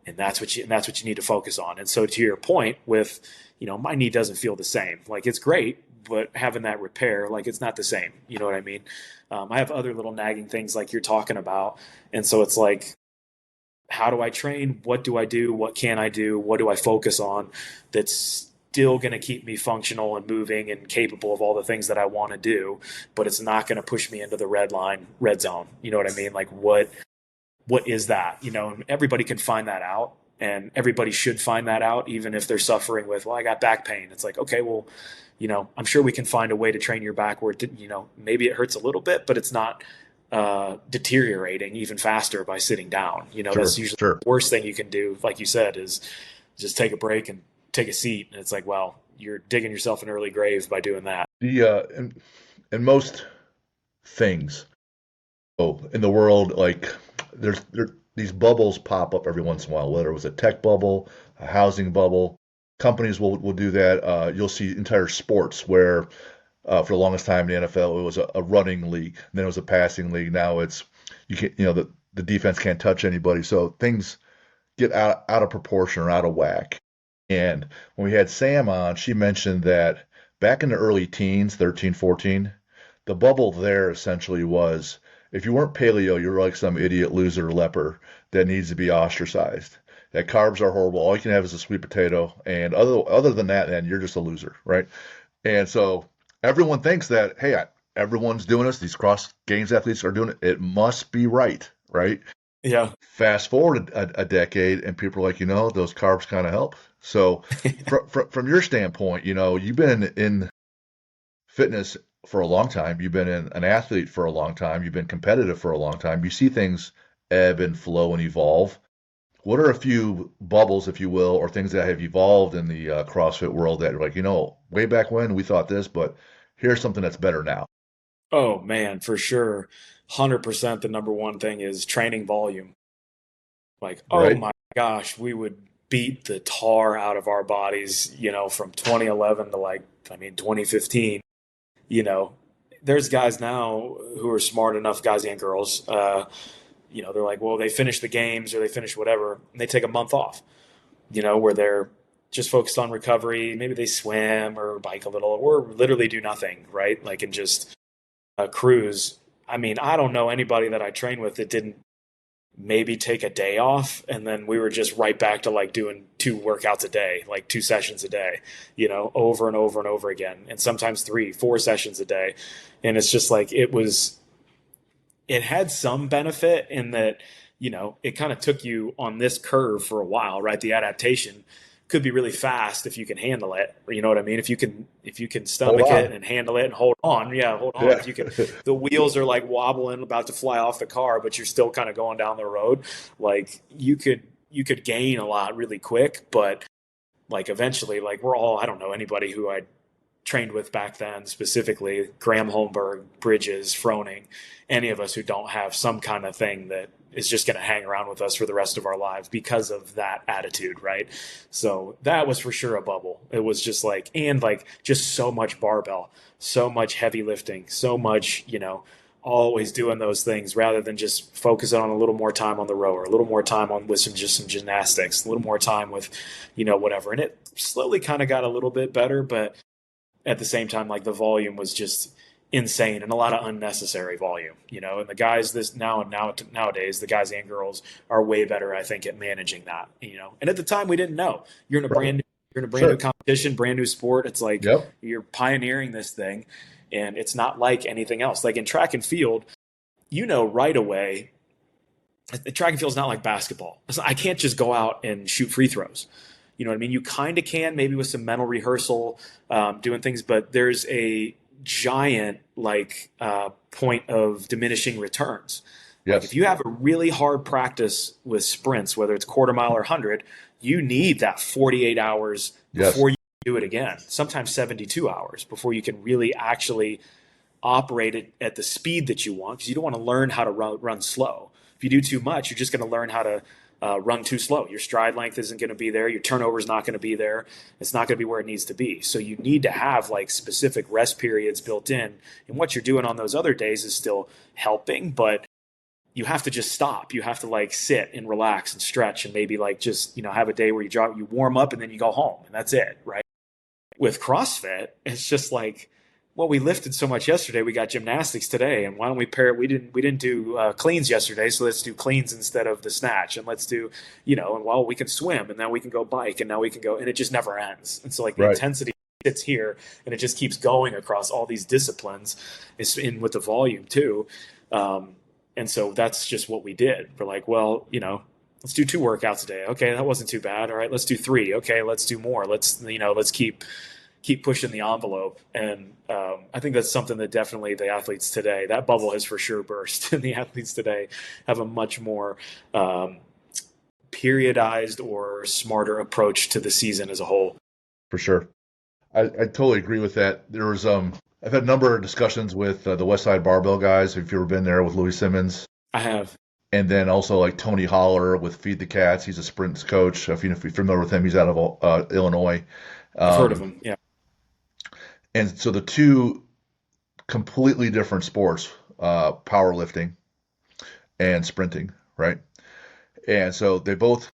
And that's what you need to focus on. And so to your point with, my knee doesn't feel the same. Like it's great, but having that repair, like it's not the same. You know what I mean? I have other little nagging things like you're talking about. And so it's like, how do I train? What do I do? What can I do? What do I focus on that's still going to keep me functional and moving and capable of all the things that I want to do, but it's not going to push me into the red zone. You know what I mean? Like what is that? And everybody can find that out, and everybody should find that out, even if they're suffering with, well, I got back pain. It's like, okay, well, I'm sure we can find a way to train your back where, maybe it hurts a little bit, but it's not deteriorating even faster by sitting down. Sure, that's usually sure. the worst thing you can do, like you said, is just take a break and take a seat. And it's like, well, you're digging yourself an early grave by doing that. In most things, in the world, like these bubbles pop up every once in a while, whether it was a tech bubble, a housing bubble. Companies will do that. You'll see entire sports where for the longest time in the NFL, it was a running league. And then it was a passing league. Now it's the defense can't touch anybody. So things get out of proportion or out of whack. And when we had Sam on, she mentioned that back in the early teens, 13, 14, the bubble there essentially was if you weren't paleo, you're like some idiot loser leper that needs to be ostracized. That carbs are horrible. All you can have is a sweet potato. And other than that, then you're just a loser, right? And so everyone thinks that, hey, everyone's doing this. These cross games athletes are doing it. It must be right, right? Yeah. Fast forward a decade, and people are like, those carbs kind of help. So from your standpoint, you've been in fitness for a long time. You've been an athlete for a long time. You've been competitive for a long time. You see things ebb and flow and evolve. what are a few bubbles, if you will, or things that have evolved in the CrossFit world that are like, way back when we thought this, but here's something that's better now, Oh man, for sure. 100% the number one thing is training volume. Like, oh right? my gosh, we would beat the tar out of our bodies, from 2011 to 2015. You know, there's guys now who are smart enough, guys and girls. They're like, well, they finish the games or they finish whatever, and they take a month off. Where they're just focused on recovery. Maybe they swim or bike a little, or literally do nothing, right? Like, and just cruise. I mean, I don't know anybody that I train with that didn't maybe take a day off, and then we were just right back to like doing two workouts a day, like two sessions a day, over and over and over again, and sometimes three, four sessions a day. And it's just like it had some benefit in that, it kind of took you on this curve for a while, right? The adaptation could be really fast if you can handle it. You know what I mean? If you can Hold stomach it on. and handle it and hold on. Yeah, hold on. Yeah. If you can, the wheels are like wobbling, about to fly off the car, but you're still kind of going down the road. Like you could gain a lot really quick, but like eventually, like I don't know anybody who I trained with back then, specifically Graham Holmberg, Bridges, Froning, any of us who don't have some kind of thing that is just going to hang around with us for the rest of our lives because of that attitude, right? So that was for sure a bubble. It was just like, and like just so much barbell, so much heavy lifting, so much, always doing those things rather than just focusing on a little more time on the rower, a little more time on with some gymnastics, a little more time with, whatever. And it slowly kind of got a little bit better, but at the same time, like the volume was just insane and a lot of unnecessary volume, and the guys nowadays, the guys and girls are way better, I think, at managing that, and at the time we didn't know. Right. You're in a brand new Sure. competition, brand new sport. It's like Yep. you're pioneering this thing, and it's not like anything else. Like in track and field, right away, track and field is not like basketball. I can't just go out and shoot free throws. You know what I mean? You kind of can, maybe with some mental rehearsal, doing things, but there's a giant point of diminishing returns. Like if Yes. you have a really hard practice with sprints, whether it's quarter mile or 100, you need that 48 hours Yes. before you do it again. Sometimes 72 hours before you can really actually operate it at the speed that you want, because you don't want to learn how to run slow. If you do too much, you're just going to learn how to run too slow. Your stride length isn't going to be there. Your turnover is not going to be there. It's not going to be where it needs to be. So you need to have like specific rest periods built in. And what you're doing on those other days is still helping, but you have to just stop. You have to like sit and relax and stretch and maybe like just, have a day where you warm up and then you go home and that's it, right? With CrossFit, it's just like, well, we lifted so much yesterday. We got gymnastics today, and why don't we pair it? We didn't do cleans yesterday, so let's do cleans instead of the snatch, and let's do, and well, we can swim, and now we can go bike, and now we can go, and it just never ends. And so like the Right. intensity sits here, and it just keeps going across all these disciplines. It's in with the volume too, and so that's just what we did. We're like, well, let's do two workouts a day. Okay, that wasn't too bad. All right, let's do three. Okay, let's do more. Let's keep pushing the envelope. And I think that's something that definitely the athletes today, that bubble has for sure burst. And the athletes today have a much more periodized or smarter approach to the season as a whole. For sure. I totally agree with that. There was I've had a number of discussions with the West Side Barbell guys. If you've ever been there with Louis Simmons, I have. and then also like Tony Holler with Feed the Cats. He's a sprints coach. If you're familiar with him, he's out of Illinois. I've heard of Um, them. Yeah. and so the two completely different sports, powerlifting and sprinting, right? And so they both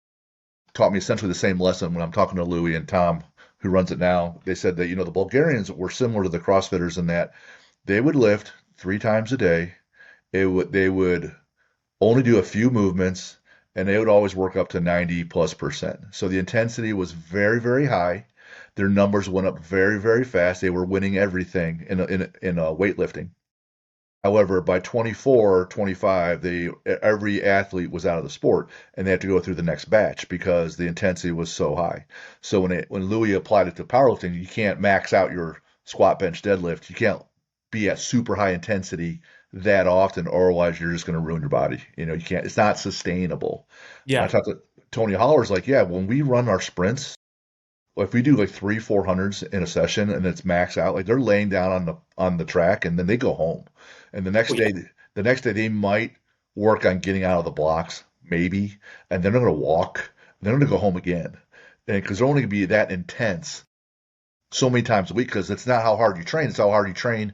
taught me essentially the same lesson when I'm talking to Louis and Tom, who runs it now. They said that, the Bulgarians were similar to the CrossFitters in that they would lift 3 times a day. They would only do a few movements, and they would always work up to 90 plus percent. So the intensity was very, very high. Their numbers went up very, very fast. They were winning everything in weightlifting. However, by 24, 25, every athlete was out of the sport, and they had to go through the next batch because the intensity was so high. So when Louis applied it to powerlifting, you can't max out your squat, bench, deadlift. You can't be at super high intensity that often, or otherwise you're just going to ruin your body. You can't. It's not sustainable. When I Yeah. talked to Tony Holler's like, yeah, when we run our sprints, if we do like 300-400s in a session and it's max out, like they're laying down on the track and then they go home. And Oh, yeah. the next day they might work on getting out of the blocks, maybe, and then they're gonna walk. Then they're gonna go home again, and because they're only gonna be that intense so many times a week, because it's not how hard you train, it's how hard you train,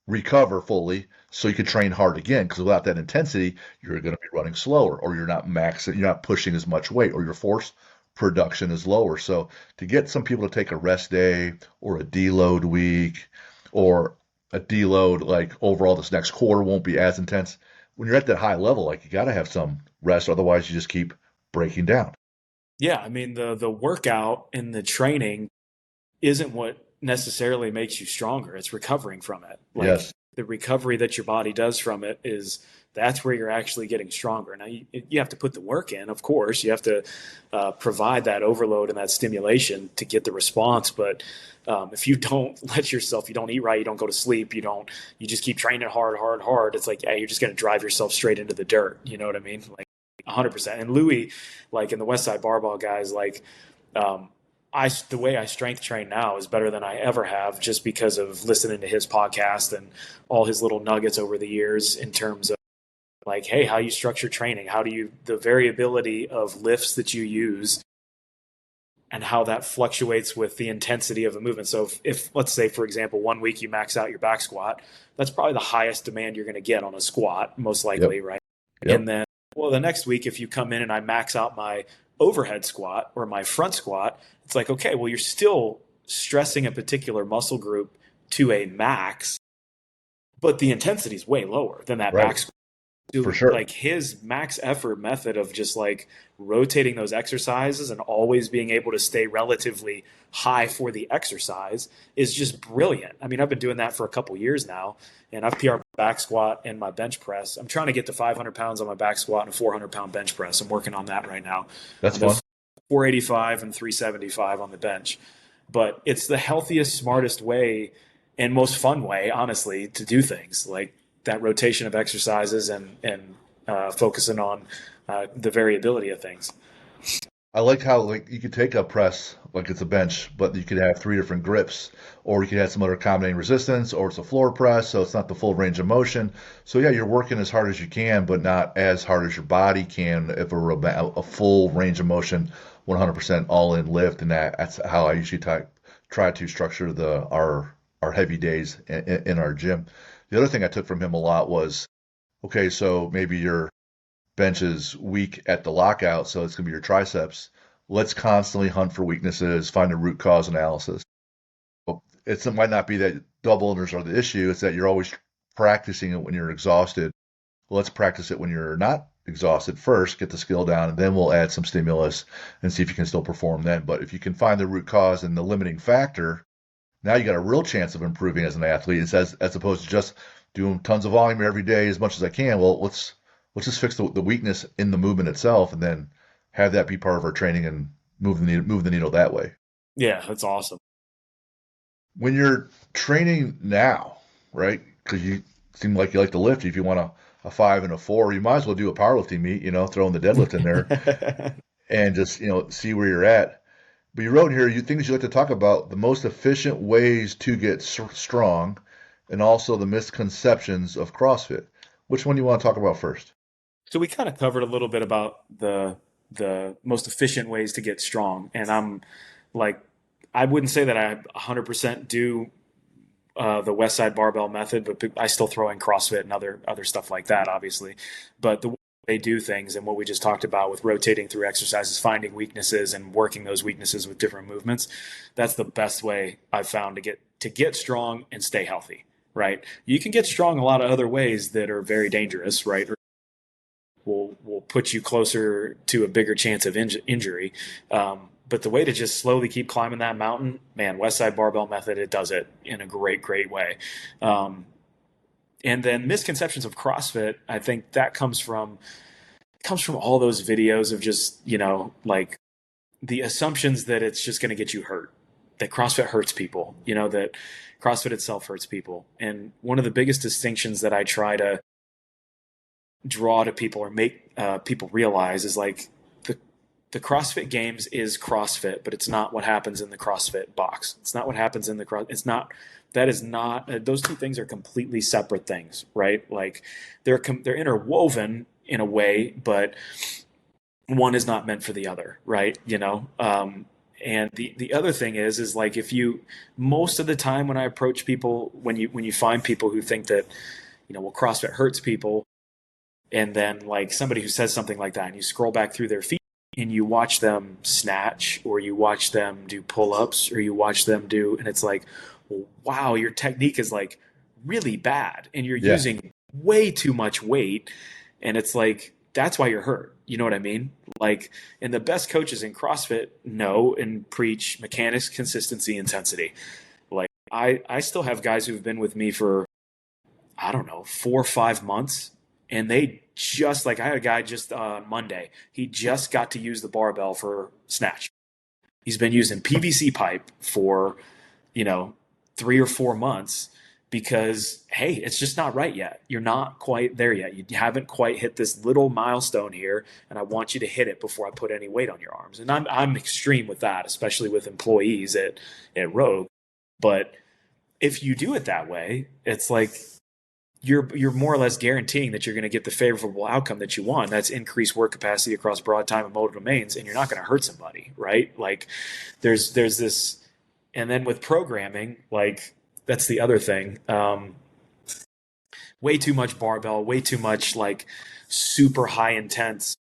recover fully, so you can train hard again. Because without that intensity, you're going to be running slower, or you're not pushing as much weight, or your force production is lower. So to get some people to take a rest day or a deload week, or a deload like overall this next quarter won't be as intense. When you're at that high level, like you got to have some rest, otherwise you just keep breaking down. Yeah, I mean the workout and the training isn't what necessarily makes you stronger. It's recovering from it. Like Yes, the recovery that your body does from it is that's where you're actually getting stronger. Now you have to put the work in, of course. You have to provide that overload and that stimulation to get the response. But if you don't let yourself, you don't eat right, you don't go to sleep, you just keep training hard, hard, hard. It's like, yeah, you're just going to drive yourself straight into the dirt. You know what I mean? Like 100%. And Louis, like in the West Side Barbell guys, like um, the way I strength train now is better than I ever have, just because of listening to his podcast and all his little nuggets over the years in terms of like, hey, how you structure training, the variability of lifts that you use and how that fluctuates with the intensity of a movement. So if let's say, for example, one week you max out your back squat, that's probably the highest demand you're going to get on a squat, most yep, likely, right? yep, And then, well, the next week, if you come in and I max out my overhead squat or my front squat, it's like, okay, well, you're still stressing a particular muscle group to a max, but the intensity is way lower than that right, back squat. for Do sure. like his max effort method of just like rotating those exercises and always being able to stay relatively high for the exercise is just brilliant. I mean, I've been doing that for a couple years now, and I've PR back squat and my bench press. I'm trying to get to 500 pounds on my back squat and a 400-pound bench press. I'm working on that right now. That's I'm fun. just 485 and 375 on the bench, but it's the healthiest, smartest way and most fun way, honestly, to do things like that rotation of exercises and focusing on the variability of things. I like how like you could take a press like it's a bench, but you could have three different grips, or you could have some other accommodating resistance, or it's a floor press, so it's not the full range of motion. So yeah, you're working as hard as you can, but not as hard as your body can if a full range of motion, 100% all in lift, and that's how I usually try to structure our heavy days in our gym. The other thing I took from him a lot was, okay, so maybe your bench is weak at the lockout, so it's going to be your triceps. Let's constantly hunt for weaknesses, find a root cause analysis. It might not be that double unders are the issue, it's that you're always practicing it when you're exhausted. Let's practice it when you're not exhausted first, get the skill down, and then we'll add some stimulus and see if you can still perform then. But if you can find the root cause and the limiting factor, now you got a real chance of improving as an athlete, as opposed to just doing tons of volume every day as much as I can. Well, let's just fix the weakness in the movement itself, and then have that be part of our training and move the needle that way. Yeah, that's awesome. When you're training now, right? Because you seem like you like to lift. If you want a five and a four, you might as well do a powerlifting meet. Throwing the deadlift in there and just see where you're at. But you wrote here you things you like to talk about the most efficient ways to get strong, and also the misconceptions of CrossFit. Which one do you want to talk about first? So we kind of covered a little bit about the most efficient ways to get strong, and I'm like, I wouldn't say that I 100% do the West Side Barbell method, but I still throw in CrossFit and other stuff like that, obviously. But the way they do things and what we just talked about with rotating through exercises, finding weaknesses and working those weaknesses with different movements, that's the best way I've found to get strong and stay healthy. Right? You can get strong a lot of other ways that are very dangerous, right? Will put you closer to a bigger chance of injury. But the way to just slowly keep climbing that mountain, man, West Side Barbell Method, it does it in a great way. Um, and then misconceptions of CrossFit, I think that comes from all those videos of just like the assumptions that it's just going to get you hurt, that CrossFit hurts people, that CrossFit itself hurts people. And one of the biggest distinctions that I try to draw to people or make people realize is like the CrossFit Games is CrossFit, but it's not what happens in the CrossFit box. It's not what happens in the cross. It's not. That is not. Those two things are completely separate things, right? Like they're interwoven in a way, but one is not meant for the other, right? And the other thing is like if you most of the time when I approach people, when you find people who think that well, CrossFit hurts people, and then like somebody who says something like that, and you scroll back through their feed and you watch them snatch, or you watch them do pull-ups, or you watch them do, and it's like, well, wow, your technique is like really bad, and you're Yeah. using way too much weight, and it's like that's why you're hurt. You know what I mean? Like, and the best coaches in CrossFit know and preach mechanics, consistency, intensity. Like I still have guys who've been with me for, I don't know, 4 or 5 months. And they just like, I had a guy just on Monday, he just got to use the barbell for snatch. He's been using PVC pipe for, 3 or 4 months because, hey, it's just not right yet. You're not quite there yet. You haven't quite hit this little milestone here. And I want you to hit it before I put any weight on your arms. And I'm extreme with that, especially with employees at Rogue. But if you do it that way, it's like, you're more or less guaranteeing that you're going to get the favorable outcome that you want. That's increased work capacity across broad time and modal domains, and you're not going to hurt somebody, right? Like there's this, and then with programming, like that's the other thing. Way too much barbell, way too much like super high intense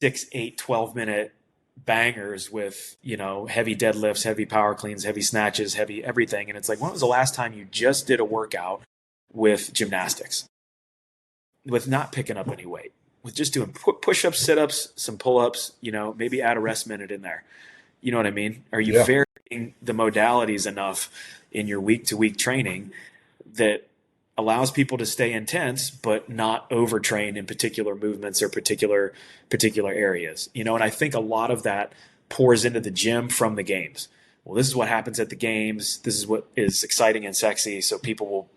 6, 8, 12 minute bangers with, heavy deadlifts, heavy power cleans, heavy snatches, heavy everything. And it's like, when was the last time you just did a workout with gymnastics, with not picking up any weight, with just doing push-ups, sit-ups, some pull-ups, maybe add a rest minute in there. You know what I mean? Are you varying the modalities enough in your week-to-week training that allows people to stay intense but not overtrain in particular movements or particular areas? And I think a lot of that pours into the gym from the games. Well, this is what happens at the games. This is what is exciting and sexy, so people will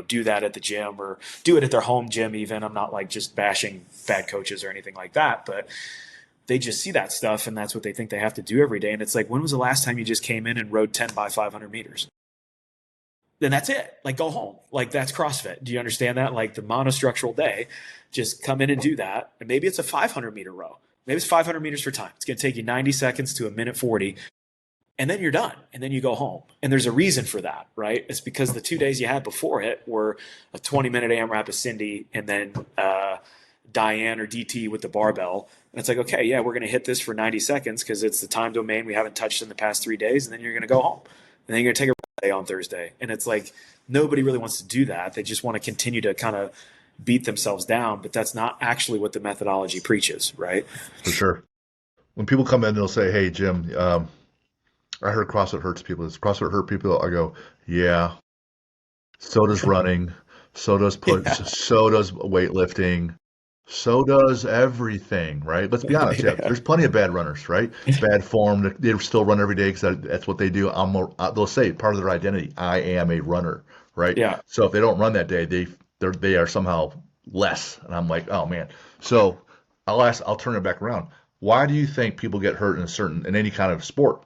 do that at the gym or do it at their home gym even. I'm not like just bashing bad coaches or anything like that, but they just see that stuff and that's what they think they have to do every day. And it's like, when was the last time you just came in and rode 10 by 500 meters? Then that's it. Like, go home. Like, that's CrossFit. Do you understand that? Like the monostructural day, just come in and do that. And maybe it's a 500-meter row. Maybe it's 500 meters for time. It's going to take you 90 seconds to a minute 40. And then you're done. And then you go home. And there's a reason for that, right? It's because the 2 days you had before it were a 20-minute AMRAP with Cindy and then Diane or DT with the barbell. And it's like, okay, yeah, we're going to hit this for 90 seconds because it's the time domain we haven't touched in the past 3 days. And then you're going to go home. And then you're going to take a rest day on Thursday. And it's like, nobody really wants to do that. They just want to continue to kind of beat themselves down. But that's not actually what the methodology preaches, right? For sure. When people come in, they'll say, hey, Jim, I heard CrossFit hurts people. Does CrossFit hurt people? I go, yeah. So does running. So does So does weightlifting. So does everything, right? Let's be honest. Yeah, there's plenty of bad runners, right? Bad form. They still run every day because that's what they do. They'll say part of their identity. I am a runner, right? Yeah. So if they don't run that day, they are somehow less. And I'm like, oh man. So I'll turn it back around. Why do you think people get hurt in any kind of sport?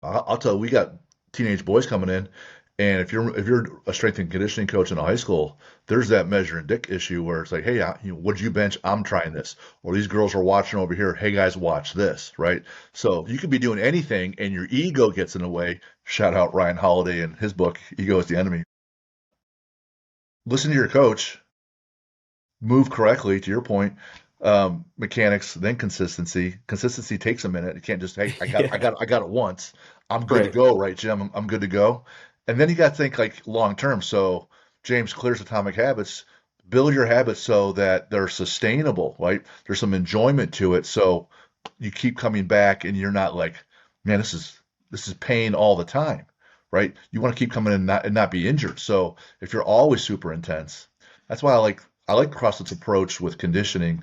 I'll tell you, we got teenage boys coming in, and if you're a strength and conditioning coach in a high school, there's that measure and dick issue where it's like, hey, what'd you bench? I'm trying this. Or these girls are watching over here. Hey guys, watch this, right? So you could be doing anything, and your ego gets in the way. Shout out Ryan Holiday and his book, Ego is the Enemy. Listen to your coach. Move correctly. To your point. Mechanics, then consistency. Consistency takes a minute. You can't just, hey, I got it once. I'm good to go, right, Jim? I'm good to go. And then you got to think like long term. So James Clear's Atomic Habits, build your habits so that they're sustainable, right? There's some enjoyment to it. So you keep coming back and you're not like, man, this is pain all the time, right? You want to keep coming in and not be injured. So if you're always super intense, that's why I like CrossFit's approach with conditioning.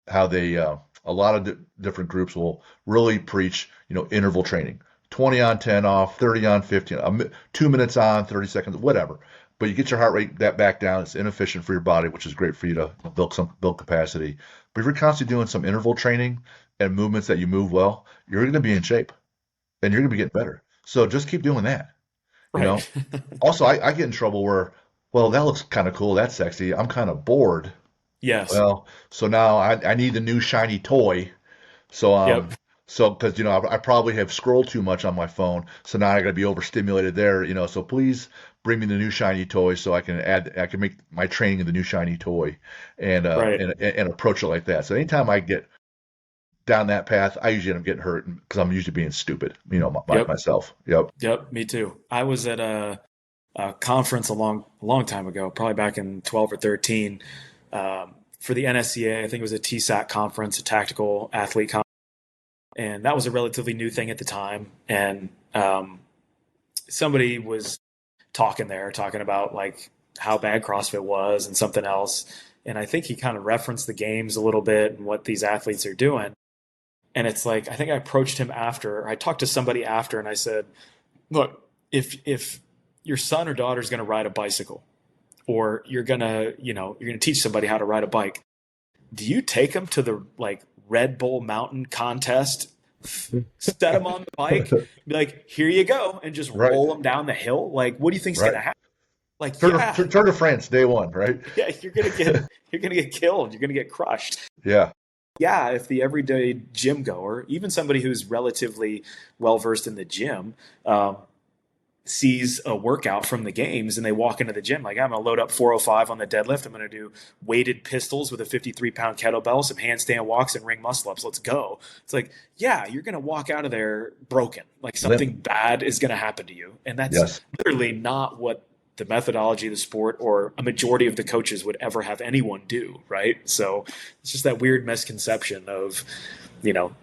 How they a lot of different groups will really preach, interval training, 20 on, 10 off, 30 on, 15, 2 minutes on, 30 seconds, whatever. but you get your heart rate that back down. It's inefficient for your body, which is great for you to build capacity. But if you're constantly doing some interval training and movements that you move well, you're going to be in shape and you're going to be getting better. So just keep doing that. You Right. know. Also, I get in trouble where, well, that looks kind of cool, that's sexy. I'm kind of bored. Yes. Well, so now I need the new shiny toy. So Yep. because I probably have scrolled too much on my phone, so now I got to be overstimulated there. So please bring me the new shiny toy so I can make my training the new shiny toy, Right. and approach it like that. So anytime I get down that path, I usually end up getting hurt because I'm usually being stupid. Yep. Myself. Yep. Yep. Me too. I was at a conference a long time ago, probably back in 12 or 13, for the NSCA. I think it was a TSAT conference, a tactical athlete conference. And that was a relatively new thing at the time. And somebody was talking about like how bad CrossFit was and something else. And I think he kind of referenced the games a little bit and what these athletes are doing. And it's like, I think I approached him after. I talked to somebody after and I said, look, if your son or daughter is going to ride a bicycle, or you're gonna teach somebody how to ride a bike, do you take them to the like Red Bull Mountain contest, set them on the bike, be like, here you go, and just Right. roll them down the hill? Like, what do you think's Right. gonna happen? Like, yeah, Tour de France, day one, right? yeah, you're gonna get killed. You're gonna get crushed. Yeah. Yeah, if the everyday gym goer, even somebody who's relatively well versed in the gym, sees a workout from the games and they walk into the gym like, I'm going to load up 405 on the deadlift. I'm going to do weighted pistols with a 53-pound kettlebell, some handstand walks, and ring muscle ups. Let's go. It's like, yeah, you're going to walk out of there broken. Like something Limp. bad is going to happen to you. And that's Yes. literally not what the methodology of the sport or a majority of the coaches would ever have anyone do. Right. So it's just that weird misconception of, you know,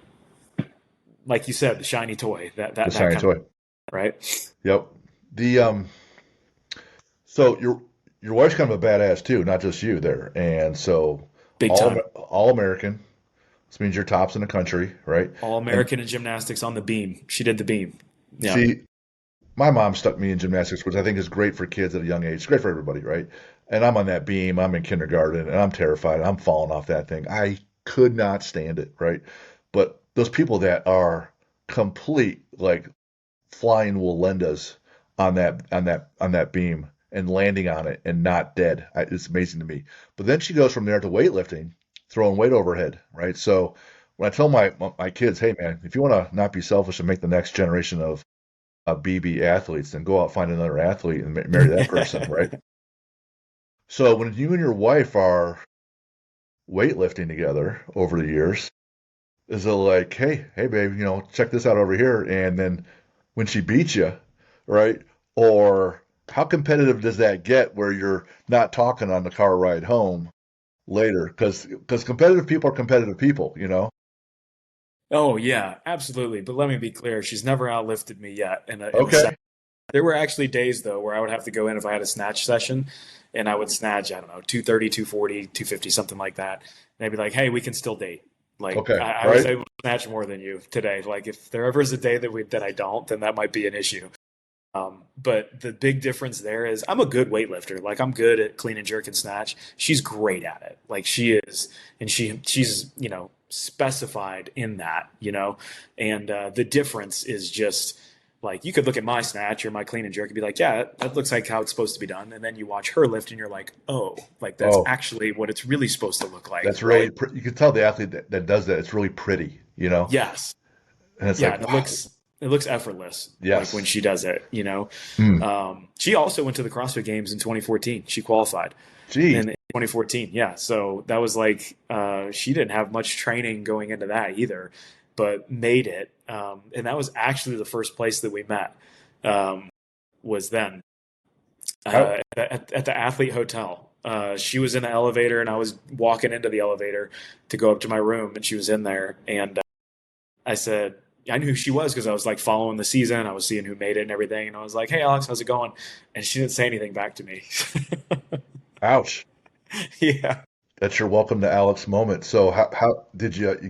like you said, the shiny toy, The that shiny kind of, toy. right. Yep. The So your wife's kind of a badass too, not just you there. And so Big time. all American. This means you're tops in the country, right? All And American in gymnastics on the beam. She did the beam. Yeah. see, my mom stuck me in gymnastics, which I think is great for kids at a young age. It's great for everybody, right? And I'm on that beam. I'm in kindergarten, and I'm terrified. I'm falling off that thing. I could not stand it, right? But those people that are complete like flying Walendas on that beam and landing on it and not dead. It's amazing to me. But then she goes from there to weightlifting, throwing weight overhead, right? So when I tell my kids, hey man, if you want to not be selfish and make the next generation of BB athletes, then go out find another athlete and marry that person, right? So when you and your wife are weightlifting together over the years, is it like, hey babe, check this out over here, and then when she beats you, right? Or how competitive does that get where you're not talking on the car ride home later? Because competitive people are competitive people. Oh yeah, absolutely. But let me be clear, she's never outlifted me yet in a Okay. set. There were actually days though where I would have to go in if I had a snatch session and I would snatch, I don't know, 230, 240, 250, something like that. And I'd be like, hey, we can still date. Like Okay. I was Right. able to snatch more than you today. Like if there ever is a day that I don't, then that might be an issue. But the big difference there is I'm a good weightlifter. Like I'm good at clean and jerk and snatch. She's great at it. Like she is, and she's specified in that. And the difference is just like you could look at my snatch or my clean and jerk and be like, yeah, that looks like how it's supposed to be done. And then you watch her lift and you're like, oh, like that's Oh, actually what it's really supposed to look like, that's right? really you can tell the athlete that does that. It's really pretty. Yes, And it's yeah, like, and wow. it looks effortless, like when Yes. she does it. Hmm. She also went to the CrossFit Games in 2014. She qualified Geez. in 2014. Yeah, so that was like she didn't have much training going into that either, but made it. And that was actually the first place that we met. Was then How, at the athlete hotel. She was in the elevator, and I was walking into the elevator to go up to my room, and she was in there, and I said, I knew who she was because I was like following the season. I was seeing who made it and everything. And I was like, hey, Alex, how's it going? And she didn't say anything back to me. ouch. Yeah. That's your welcome to Alex moment. So how did you have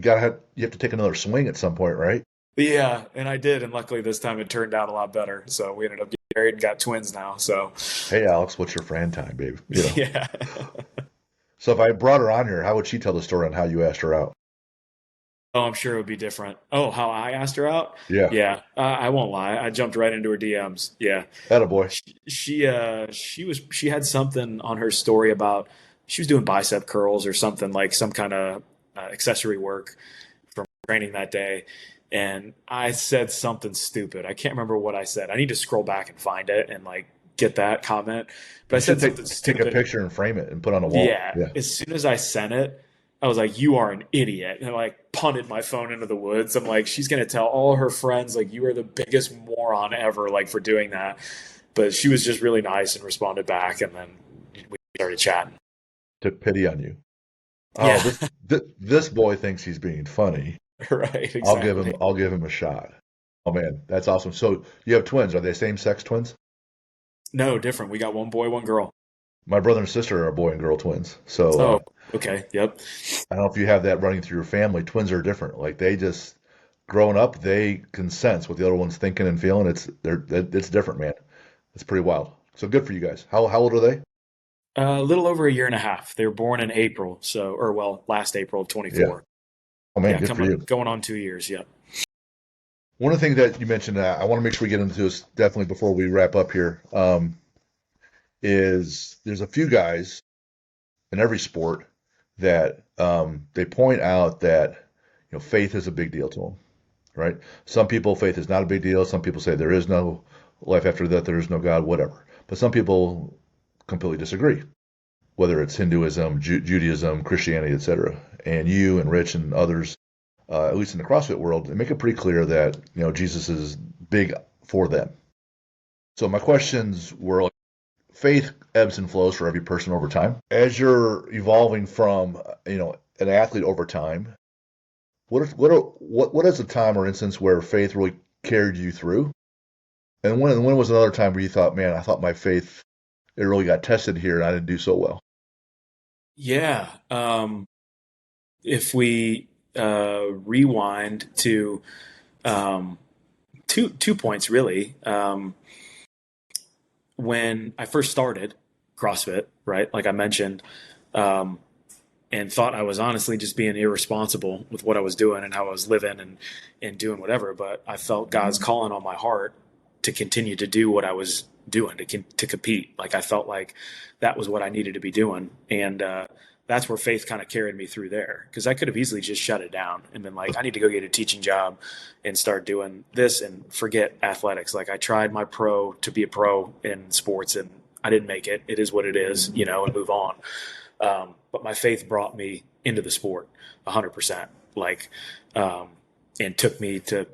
to take another swing at some point, right? Yeah. And I did. And luckily this time it turned out a lot better. So we ended up married and got twins now. So Hey, Alex, what's your Fran time, babe? yeah. So if I brought her on here, how would she tell the story on how you asked her out? Oh, I'm sure it would be different. Oh, how I asked her out? Yeah, Yeah, I won't lie. I jumped right into her DMs. Yeah, attaboy. she had something on her story about she was doing bicep curls or something like some kind of accessory work from training that day, and I said something stupid. I can't remember what I said. I need to scroll back and find it and like get that comment. But I You should said something take a stupid. picture and frame it and put it on the wall. Yeah, Yeah. as soon as I sent it, I was like, "You are an idiot," and I like punted my phone into the woods. I'm like, "She's gonna tell all her friends like you are the biggest moron ever like for doing that." But she was just really nice and responded back, and then we started chatting. Took pity on you. Oh, Yeah, this boy thinks he's being funny. right, I'll give him exactly. I'll give him a shot. Oh man, that's awesome. So you have twins. Are they same sex twins? No, different. We got one boy, one girl. My brother and sister are boy and girl twins. So Oh, okay, yep. I don't know if you have that running through your family. Twins are different. Like they just growing up, they can sense what the other one's thinking and feeling. It's different, man. It's pretty wild. So good for you guys. How old are they? A little over a year and a half. They were born in April, so or well, last April of Yeah. 24. Oh man, Yeah, good for coming you. going on 2 years. Yep. One of the things that you mentioned, I want to make sure we get into this definitely before we wrap up here, is there's a few guys in every sport that they point out that faith is a big deal to them, right? Some people faith is not a big deal. Some people say there is no life after death, there is no God, whatever. But some people completely disagree, whether it's Hinduism, Judaism, Christianity, etc. And you and Rich and others, at least in the CrossFit world, they make it pretty clear that Jesus is big for them. So my questions were like, faith ebbs and flows for every person over time. As you're evolving from an athlete over time, what is a time or instance where faith really carried you through? And when was another time where you thought, man, I thought my faith it really got tested here and I didn't do so well? Yeah. If we rewind to um, two points really. When I first started CrossFit, right, like I mentioned, um, and thought I was honestly just being irresponsible with what I was doing and how I was living and doing whatever. But I felt God's calling on my heart to continue to do what I was doing to compete. Like I felt like that was what I needed to be doing, and that's where faith kind of carried me through there because I could have easily just shut it down and been like, I need to go get a teaching job and start doing this and forget athletics. Like I tried my pro to be a pro in sports and I didn't make it. It is what it is, and move on. But my faith brought me into the sport 100%. Like, um, and took me to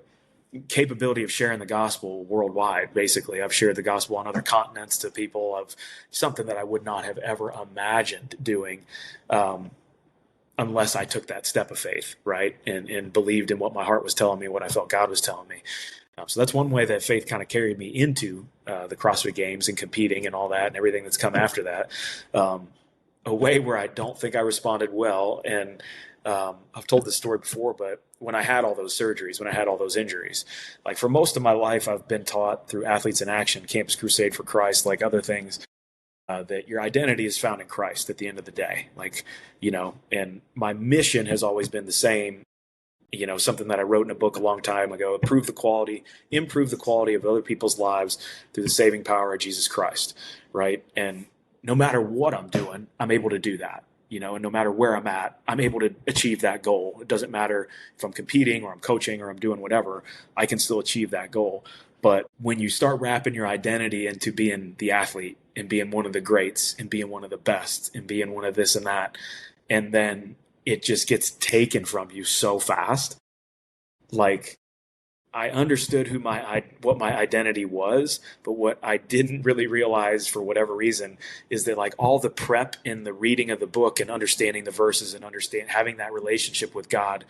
capability of sharing the gospel worldwide. Basically, I've shared the gospel on other continents to people of something that I would not have ever imagined doing um, unless I took that step of faith, right, and believed in what my heart was telling me, what I felt God was telling me. So that's one way that faith kind of carried me into the CrossFit Games and competing and all that and everything that's come after that. Um, a way where I don't think I responded well. And I've told this story before, but when I had all those surgeries, when I had all those injuries, like for most of my life, I've been taught through Athletes in Action, Campus Crusade for Christ, like other things, that your identity is found in Christ at the end of the day. Like, and my mission has always been the same. Something that I wrote in a book a long time ago: improve the quality of other people's lives through the saving power of Jesus Christ, right? And no matter what I'm doing, I'm able to do that. And no matter where I'm at, I'm able to achieve that goal. It doesn't matter if I'm competing or I'm coaching or I'm doing whatever, I can still achieve that goal. But when you start wrapping your identity into being the athlete and being one of the greats and being one of the best and being one of this and that, and then it just gets taken from you so fast. Like I understood what my identity was, but what I didn't really realize for whatever reason is that like all the prep in the reading of the book and understanding the verses and having that relationship with God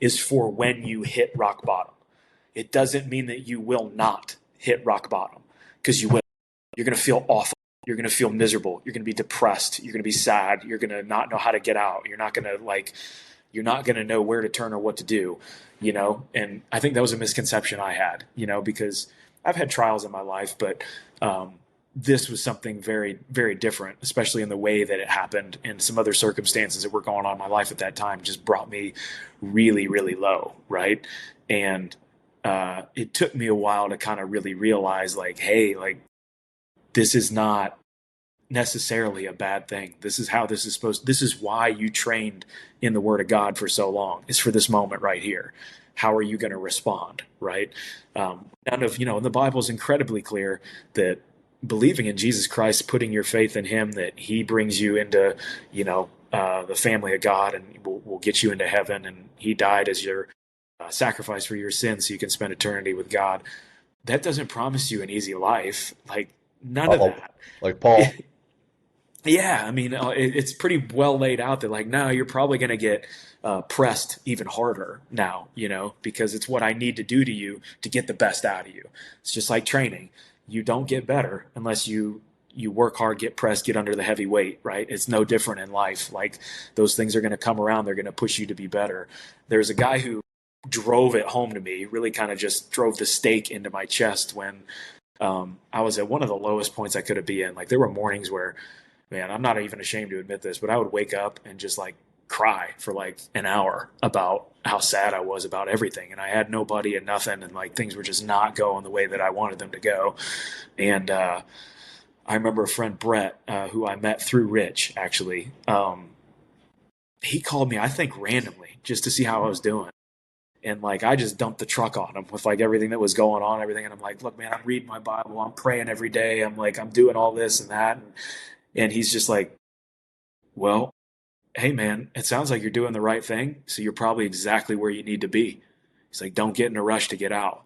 is for when you hit rock bottom. It doesn't mean that you will not hit rock bottom because you will. You're going to feel awful. You're going to feel miserable. You're going to be depressed. You're going to be sad. You're going to not know how to get out. You're not going to know where to turn or what to do, And I think that was a misconception I had, because I've had trials in my life, but this was something very, very different, especially in the way that it happened, and some other circumstances that were going on in my life at that time just brought me really, really low, right? And it took me a while to kind of really realize, like, hey, like this is not necessarily a bad thing. This is how this is supposed. This is why you trained in the Word of God for so long. Is for this moment right here. How are you going to respond? Right? None of and the Bible is incredibly clear that believing in Jesus Christ, putting your faith in Him, that He brings you into the family of God and will get you into heaven, and He died as your sacrifice for your sins, so you can spend eternity with God. That doesn't promise you an easy life. Like none of Oh, that. like Paul. Yeah, I mean, it's pretty well laid out that like now you're probably going to get pressed even harder now, because it's what I need to do to you to get the best out of you. It's just like training. You don't get better unless you work hard, get pressed, get under the heavy weight, right? It's no different in life. Like those things are going to come around. They're going to push you to be better. There's a guy who drove it home to me, really kind of just drove the stake into my chest when I was at one of the lowest points I could have been in. Like there were mornings where, man, I'm not even ashamed to admit this, but I would wake up and just like cry for like an hour about how sad I was about everything. And I had nobody and nothing. And like things were just not going the way that I wanted them to go. And I remember a friend, Brett, who I met through Rich, actually. He called me, I think randomly, just to see how I was doing. And like I just dumped the truck on him with like everything that was going on, everything. And I'm like, look, man, I'm reading my Bible, I'm praying every day. I'm like, I'm doing all this and that. And he's just like, well, hey, man, it sounds like you're doing the right thing. So you're probably exactly where you need to be. He's like, don't get in a rush to get out.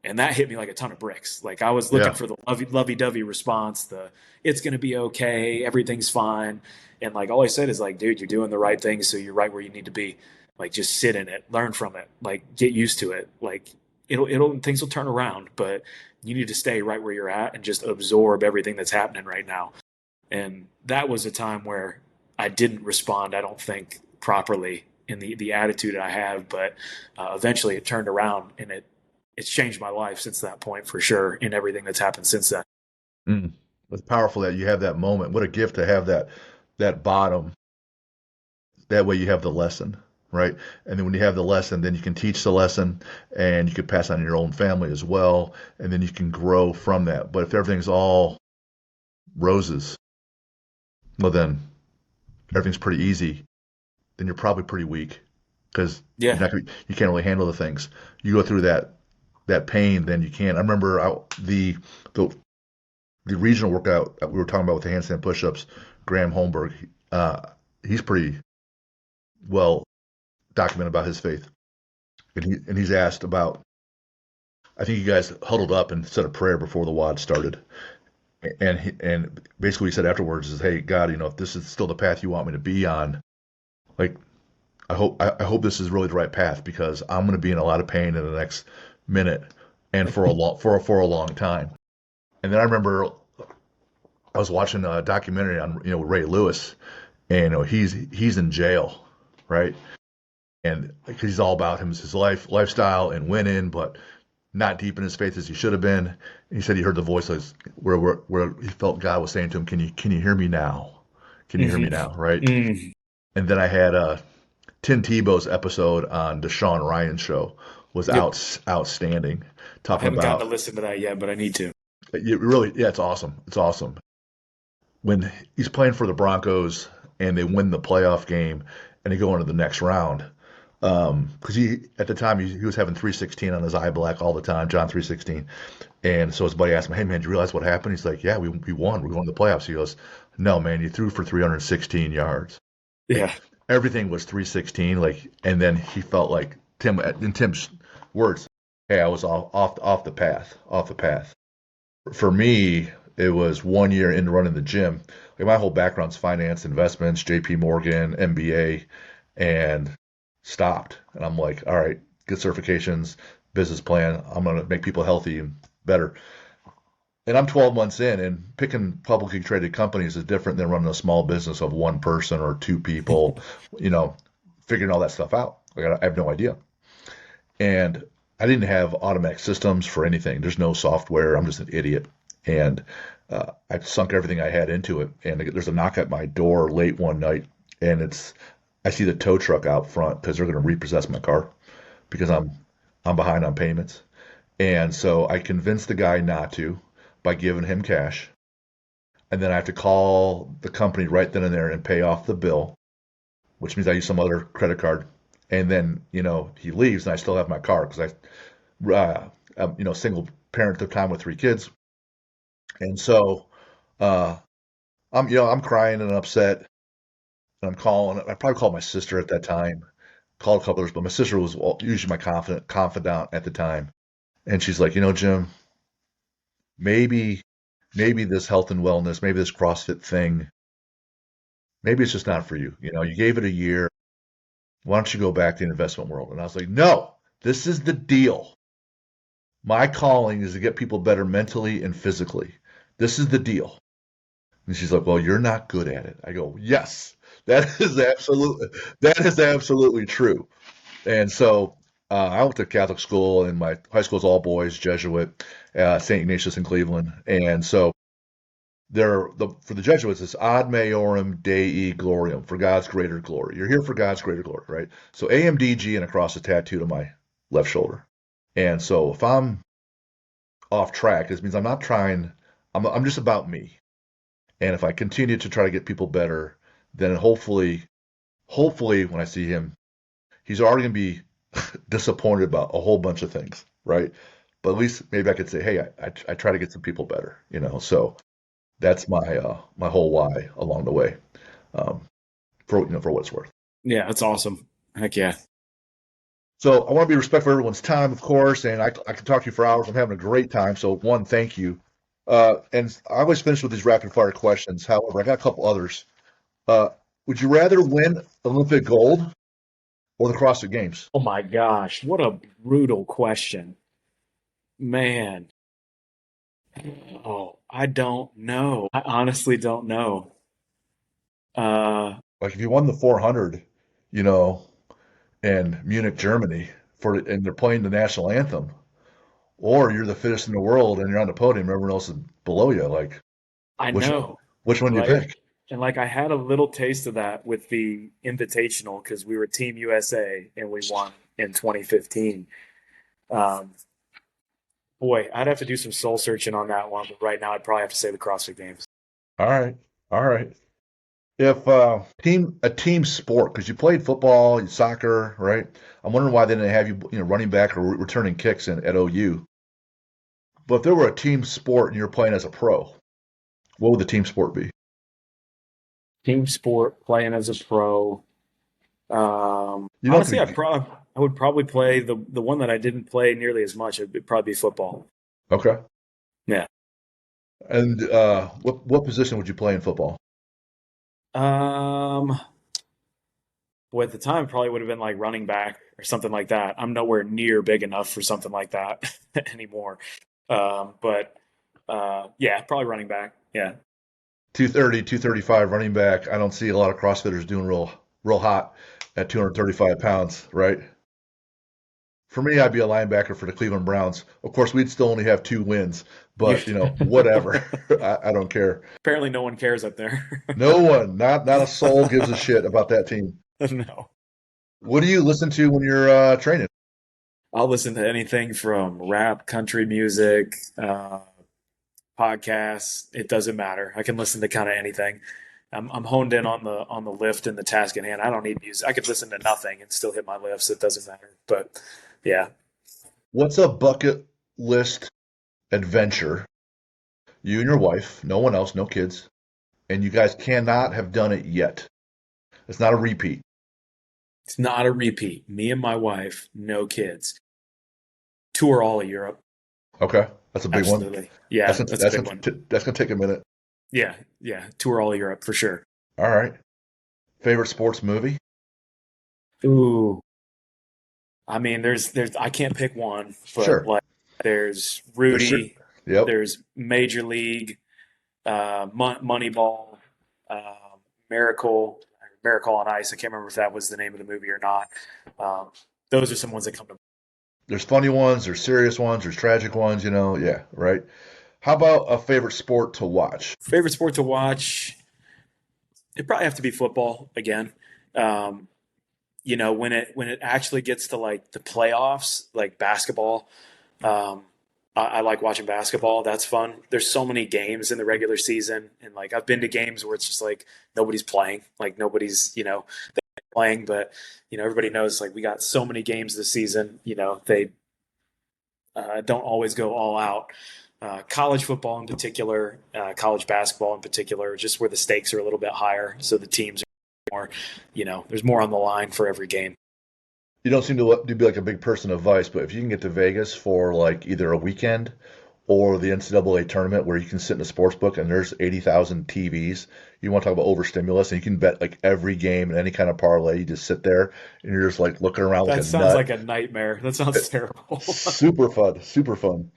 And that hit me like a ton of bricks. Like I was looking Yeah. for the lovey-dovey response, the it's going to be okay, everything's fine. And like all I said is like, dude, you're doing the right thing. So you're right where you need to be. Like just sit in it, learn from it, like get used to it. Like things will turn around, but you need to stay right where you're at and just absorb everything that's happening right now. And that was a time where I didn't respond, I don't think, properly in the attitude I have. But eventually it turned around, and it's changed my life since that point for sure, and everything that's happened since then. Mm. It's powerful that you have that moment. What a gift to have that bottom. That way you have the lesson, right? And then when you have the lesson, then you can teach the lesson and you can pass on to your own family as well. And then you can grow from that. But if everything's all roses, well, then everything's pretty easy. Then you're probably pretty weak because Yeah. you can't really handle the things. You go through that pain, then you can't. I remember the the regional workout that we were talking about with the handstand push-ups. Graham Holmberg, he's pretty well documented about his faith, and he's asked about. I think you guys huddled up and said a prayer before the WOD started, and basically he said afterwards is, "Hey God, if this is still the path you want me to be on, like I hope this is really the right path because I'm going to be in a lot of pain in the next minute and for a long time." And then I remember I was watching a documentary on Ray Lewis, and he's in jail, right? And because he's all about his lifestyle and winning, but not deep in his faith as he should have been. And he said he heard the voices where he felt God was saying to him, "Can you hear me now? Can you hear me now?" Right? Mm-hmm. And then I had Tim Tebow's episode on the Sean Ryan show was Yep. outstanding, I talking haven't gotten to about listen to that yet, but I need to. yeah, it's awesome. It's awesome. When he's playing for the Broncos and they win the playoff game and they go into the next round. Because he at the time he was having 316 on his eye black all the time, John 316, and so his buddy asked him, "Hey man, do you realize what happened?" He's like, "Yeah, we won. We won the playoffs." He goes, "No man, you threw for 316 yards. Like Yeah. everything was 316." Like, and then he felt like in Tim's words, "Hey, I was off the path, off the path." For me, it was 1 year into running the gym. Like my whole background's finance, investments, JP Morgan, MBA, and stopped. And I'm like, all right, get certifications, business plan. I'm going to make people healthy and better. And I'm 12 months in, and picking publicly traded companies is different than running a small business of one person or two people, figuring all that stuff out. Like I have no idea. And I I didn't have automatic systems for anything. There's no software. I'm just an idiot. And I sunk everything I had into it. And there's a knock at my door late one night, and I see the tow truck out front because they're going to repossess my car because I'm behind on payments. And so I convinced the guy not to by giving him cash. And then I have to call the company right then and there and pay off the bill, which means I use some other credit card. And then, he leaves and I still have my car because I'm, single parent at the time with three kids. And so, uh, I'm crying and upset and I'm calling. I probably called my sister at that time, called a couple others, but my sister was usually my confidant at the time. And she's like, Jim, maybe, maybe this health and wellness, maybe this CrossFit thing, maybe it's just not for you. You gave it a year. Why don't you go back to the investment world? And I was like, no, this is the deal. My calling is to get people better mentally and physically. This is the deal. And she's like, well, you're not good at it. I go, yes, that is absolutely true. And so I went to Catholic school, and my high school is all boys, Jesuit, St. Ignatius in Cleveland. And so for the Jesuits, it's ad majorem Dei gloriam, for God's greater glory. You're here for God's greater glory, right? So AMDG and a cross is tattooed on my left shoulder. And so if I'm off track, this means I'm not trying, I'm just about me. And if I continue to try to get people better, then hopefully when I see him, he's already going to be disappointed about a whole bunch of things, right? But at least maybe I could say, hey, I try to get some people better. So that's my whole why along the way, um, for what it's worth. Yeah, that's awesome. Heck yeah. So I want to be respectful of everyone's time, of course, and I can talk to you for hours. I'm having a great time. So one, thank you. And I always finish with these rapid fire questions. However, I got a couple others. Uh, would you rather win Olympic gold or the CrossFit Games? Oh my gosh, what a brutal question. Man. Oh, I don't know. I honestly don't know. Uh, Like if you won the 400, you know, in Munich, Germany, and they're playing the national anthem, or you're the fittest in the world and you're on the podium, everyone else is below you. Like, I which one? know, Which one do you right? pick? And like I had a little taste of that with the Invitational because we were Team USA and we won in 2015. Um, boy, I'd have to do some soul searching on that one, but right now I'd probably have to say the CrossFit Games. All right, all right. If a team sport, because you played football, soccer, right? I'm wondering why they didn't have you, running back or returning kicks at OU. But if there were a team sport and you're playing as a pro, what would the team sport be? Team sport, playing as a pro. You don't have Honestly, to be I would probably play the one that I didn't play nearly as much. It'd probably be football. okay. Yeah. And what position would you play in football? Um, Boy, at the time, probably would have been like running back or something like that. I'm nowhere near big enough for something like that anymore. But yeah, probably running back. Yeah. 230, 235 running back. I don't see a lot of CrossFitters doing real hot at 235 pounds, right? For me, I'd be a linebacker for the Cleveland Browns. Of course, we'd still only have two wins, You, but whatever. I don't care. apparently, no one cares up there. No one, not a soul gives a shit about that team. No. What do you listen to when you're training? I'll listen to anything from rap, country music, podcasts. It doesn't matter. I can listen to kind of anything. I'm honed in on the lift and the task at hand. I don't need music. I could listen to nothing and still hit my lifts. It doesn't matter. But yeah, What's a bucket list adventure? You and your wife, no one else, no kids, and you guys cannot have done it yet. It's not a repeat. it's not a repeat. Me and my wife, no kids. Tour all of Europe. Okay, that's a big one. Absolutely. That's Yeah, gonna, that's a that's big gonna, one. that's gonna take a minute. Yeah, yeah. Tour all of Europe for sure. All right. Favorite sports movie? Ooh. I mean, there's I can't pick one, but Sure. like there's There's certain. Rudy, Yep. there's Major League, Moneyball, Miracle, Miracle on Ice. I can't remember if that was the name of the movie or not. Um, those are some ones that come to mind. There's funny ones, there's serious ones, there's tragic ones, yeah, right? How about a favorite sport to watch? Favorite sport to watch? It'd probably have to be football again. Um, when it actually gets to like the playoffs, like basketball, um, I like watching basketball. That's fun. There's so many games in the regular season, and like I've been to games where it's just like nobody's playing, like nobody's playing, but everybody knows like we got so many games this season. They don't always go all out. College football in particular, college basketball in particular, just where the stakes are a little bit higher, so the teams are more, there's more on the line for every game. You don't seem to be like a big person of Vice, but if you can get to Vegas for like either a weekend or the NCAA tournament where you can sit in a sports book and there's 80,000 TVs, you want to talk about overstimulus, and you can bet like every game and any kind of parlay. You just sit there and you're just like looking around like That a sounds nut. like a nightmare. That sounds terrible. Super fun, super fun.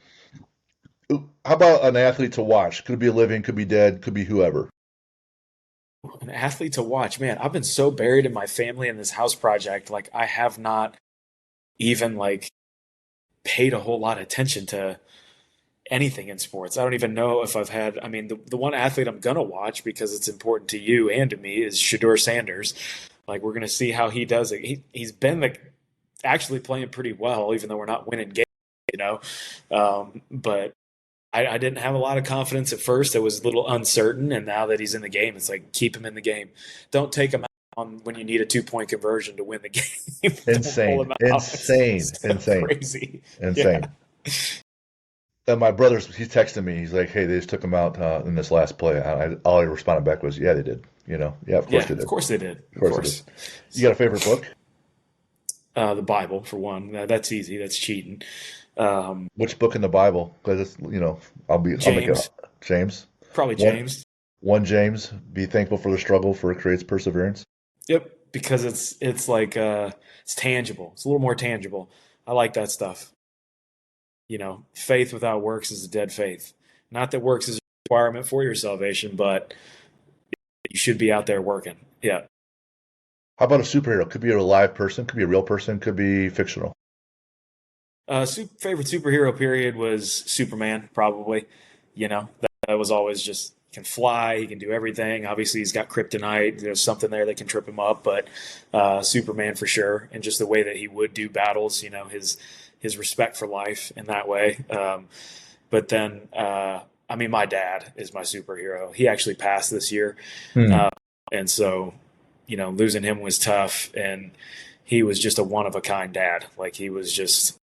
How about an athlete to watch? Could be living, could be dead, could be whoever. An athlete to watch, man. I've been so buried in my family and this house project. Like I have not even like paid a whole lot of attention to anything in sports. I don't even know if I've had. I mean, the one athlete I'm gonna watch because it's important to you and to me is Shador Sanders. Like we're gonna see how he does it. He's been like actually playing pretty well, even though we're not winning games. You know, but I didn't have a lot of confidence at first. I was a little uncertain, and now that he's in the game, it's like keep him in the game. Don't take him out on when you need a 2-point conversion to win the game. Don't pull Insane, him out. insane, It's so insane, crazy. Yeah. insane. And my brother's, he's texting me. He's like, "Hey, they just took him out in this last play." All I responded back was, "Yeah, they did. Yeah, of course Yeah, they of did. course they did. Of Of course they did." course. You got a favorite book? The Bible, for one. That's easy. That's cheating. Um, Which book in the Bible? Because I'll make it James, James. probably One, James. one James. Be thankful for the struggle, for it creates perseverance. Yep, because it's like it's tangible. It's a little more tangible. I like that stuff. Faith without works is a dead faith. Not that works is a requirement for your salvation, but you should be out there working. Yeah. How about a superhero? Could be a live person, could be a real person, could be fictional. Favorite superhero period was Superman, probably. That was always just he can fly, he can do everything. Obviously, he's got kryptonite. There's something there that can trip him up, but Superman for sure, and just the way that he would do battles. His respect for life in that way. But then, I mean, my dad is my superhero. He actually passed this year, Hmm. uh, and so losing him was tough, and he was just a one of a kind dad. Like he was just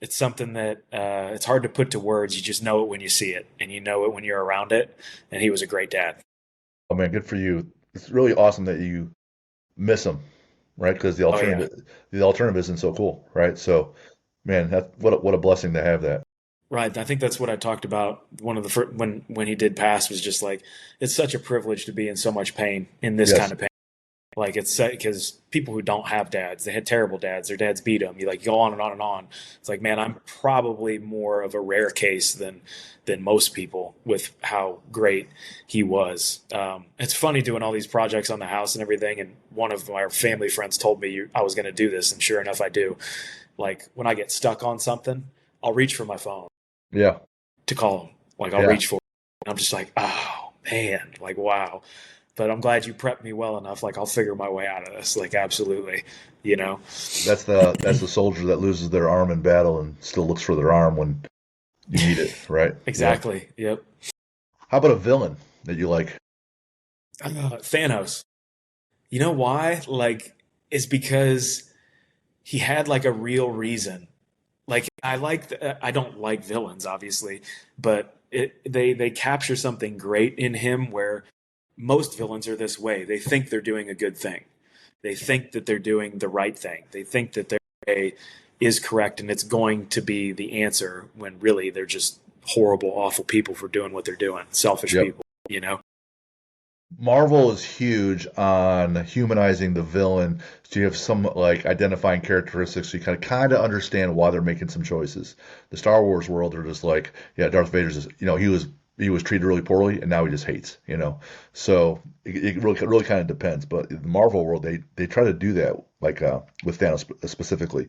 it's something that it's hard to put to words. You just know it when you see it, and you know it when you're around it. And he was a great dad. Oh man, good for you. It's really awesome that you miss him, right? Because Oh yeah, the alternative isn't so cool, right? So, man, what a blessing to have that. right. I think that's what I talked about. One of the first, when he did pass was just like it's such a privilege to be in so much pain in this kind Yes, of pain. Like it's because people who don't have dads, they had terrible dads. Their dads beat them. You like go on and on and on. It's like, man, I'm probably more of a rare case than most people with how great he was. It's funny doing all these projects on the house and everything. And one of my family friends told me I was going to do this, and sure enough, I do. Like when I get stuck on something, I'll reach for my phone yeah, to call him. Like I'll yeah. reach for it. And I'm just like, oh man, like wow. But I'm glad you prepped me well enough. Like I'll figure my way out of this. Like absolutely, you know. That's the soldier that loses their arm in battle and still looks for their arm when you need it, right? Yeah. Exactly. Yep. How about a villain that you like? Thanos. You know why? Like, it's because he had like a real reason. Like, I don't like villains, obviously, but they capture something great in him where most villains are this way. They think they're doing a good thing. They think that they're doing the right thing. They think that their way is correct and it's going to be the answer when really they're just horrible, awful people for doing what they're doing. Selfish Yep. people, you know? Marvel is huge on humanizing the villain, so you have some like identifying characteristics, so you kind of understand why they're making some choices. The Star Wars world are just like, yeah, Darth Vader's just, he was treated really poorly, and now he just hates. So it really kind of depends. But in the Marvel world, they try to do that, like with Thanos specifically.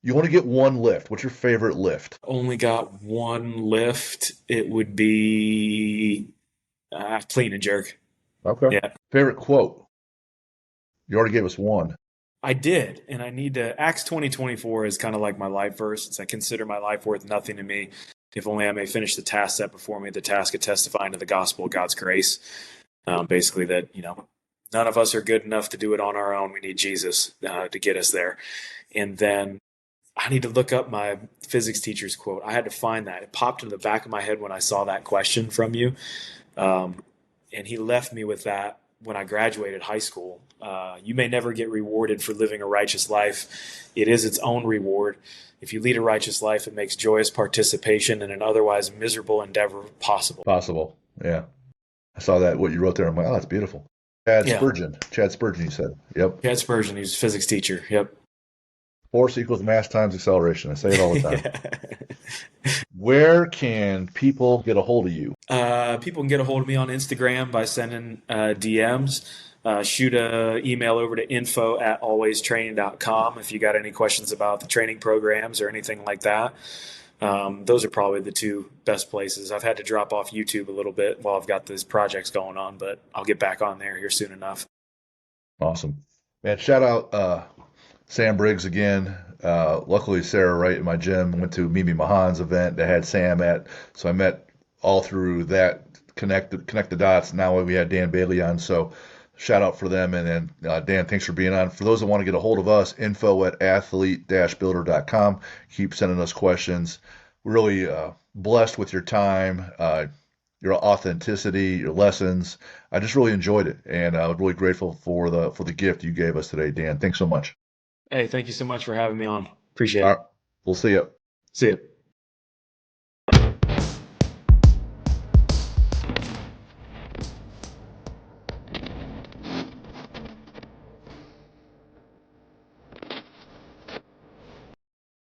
You want to get one lift. What's your favorite lift? Only got one lift. It would be clean and jerk. Okay. Yeah, Favorite quote? You already gave us one. I did, and I need to. Acts 20:24 is kind of like my life verse. It's, I consider my life worth nothing to me, if only I may finish the task set before me, the task of testifying to the gospel of God's grace. Basically, that none of us are good enough to do it on our own. We need Jesus to get us there. And then I need to look up my physics teacher's quote. I had to find that. It popped into the back of my head when I saw that question from you. And he left me with that when I graduated high school. You may never get rewarded for living a righteous life. It is its own reward. If you lead a righteous life, it makes joyous participation in an otherwise miserable endeavor possible. Possible. Yeah. I saw that, what you wrote there. I'm like, oh, that's beautiful. Chad Yeah. Spurgeon. Chad Spurgeon, you said. Yep. Chad Spurgeon, he's a physics teacher. Yep. Force equals mass times acceleration. I say it all the time. Yeah. Where can people get a hold of you? People can get a hold of me on Instagram by sending DMs. Shoot an email over to info@alwaystraining.com if you got any questions about the training programs or anything like that. Those are probably the two best places. I've had to drop off YouTube a little bit while I've got these projects going on, but I'll get back on there here soon enough. Awesome. Man, shout out Sam Briggs again. Luckily, Sarah Wright in my gym went to Mimi Mahan's event that had Sam at. So I met all through that, connect the dots. Now we had Dan Bailey on. So shout out for them. And then Dan, thanks for being on. For those that want to get a hold of us, info@athlete-builder.com. Keep sending us questions. We're really blessed with your time, your authenticity, your lessons. I just really enjoyed it, and I'm really grateful for the gift you gave us today, Dan. Thanks so much. Hey, thank you so much for having me on. Appreciate All it. right, we'll see you. See you.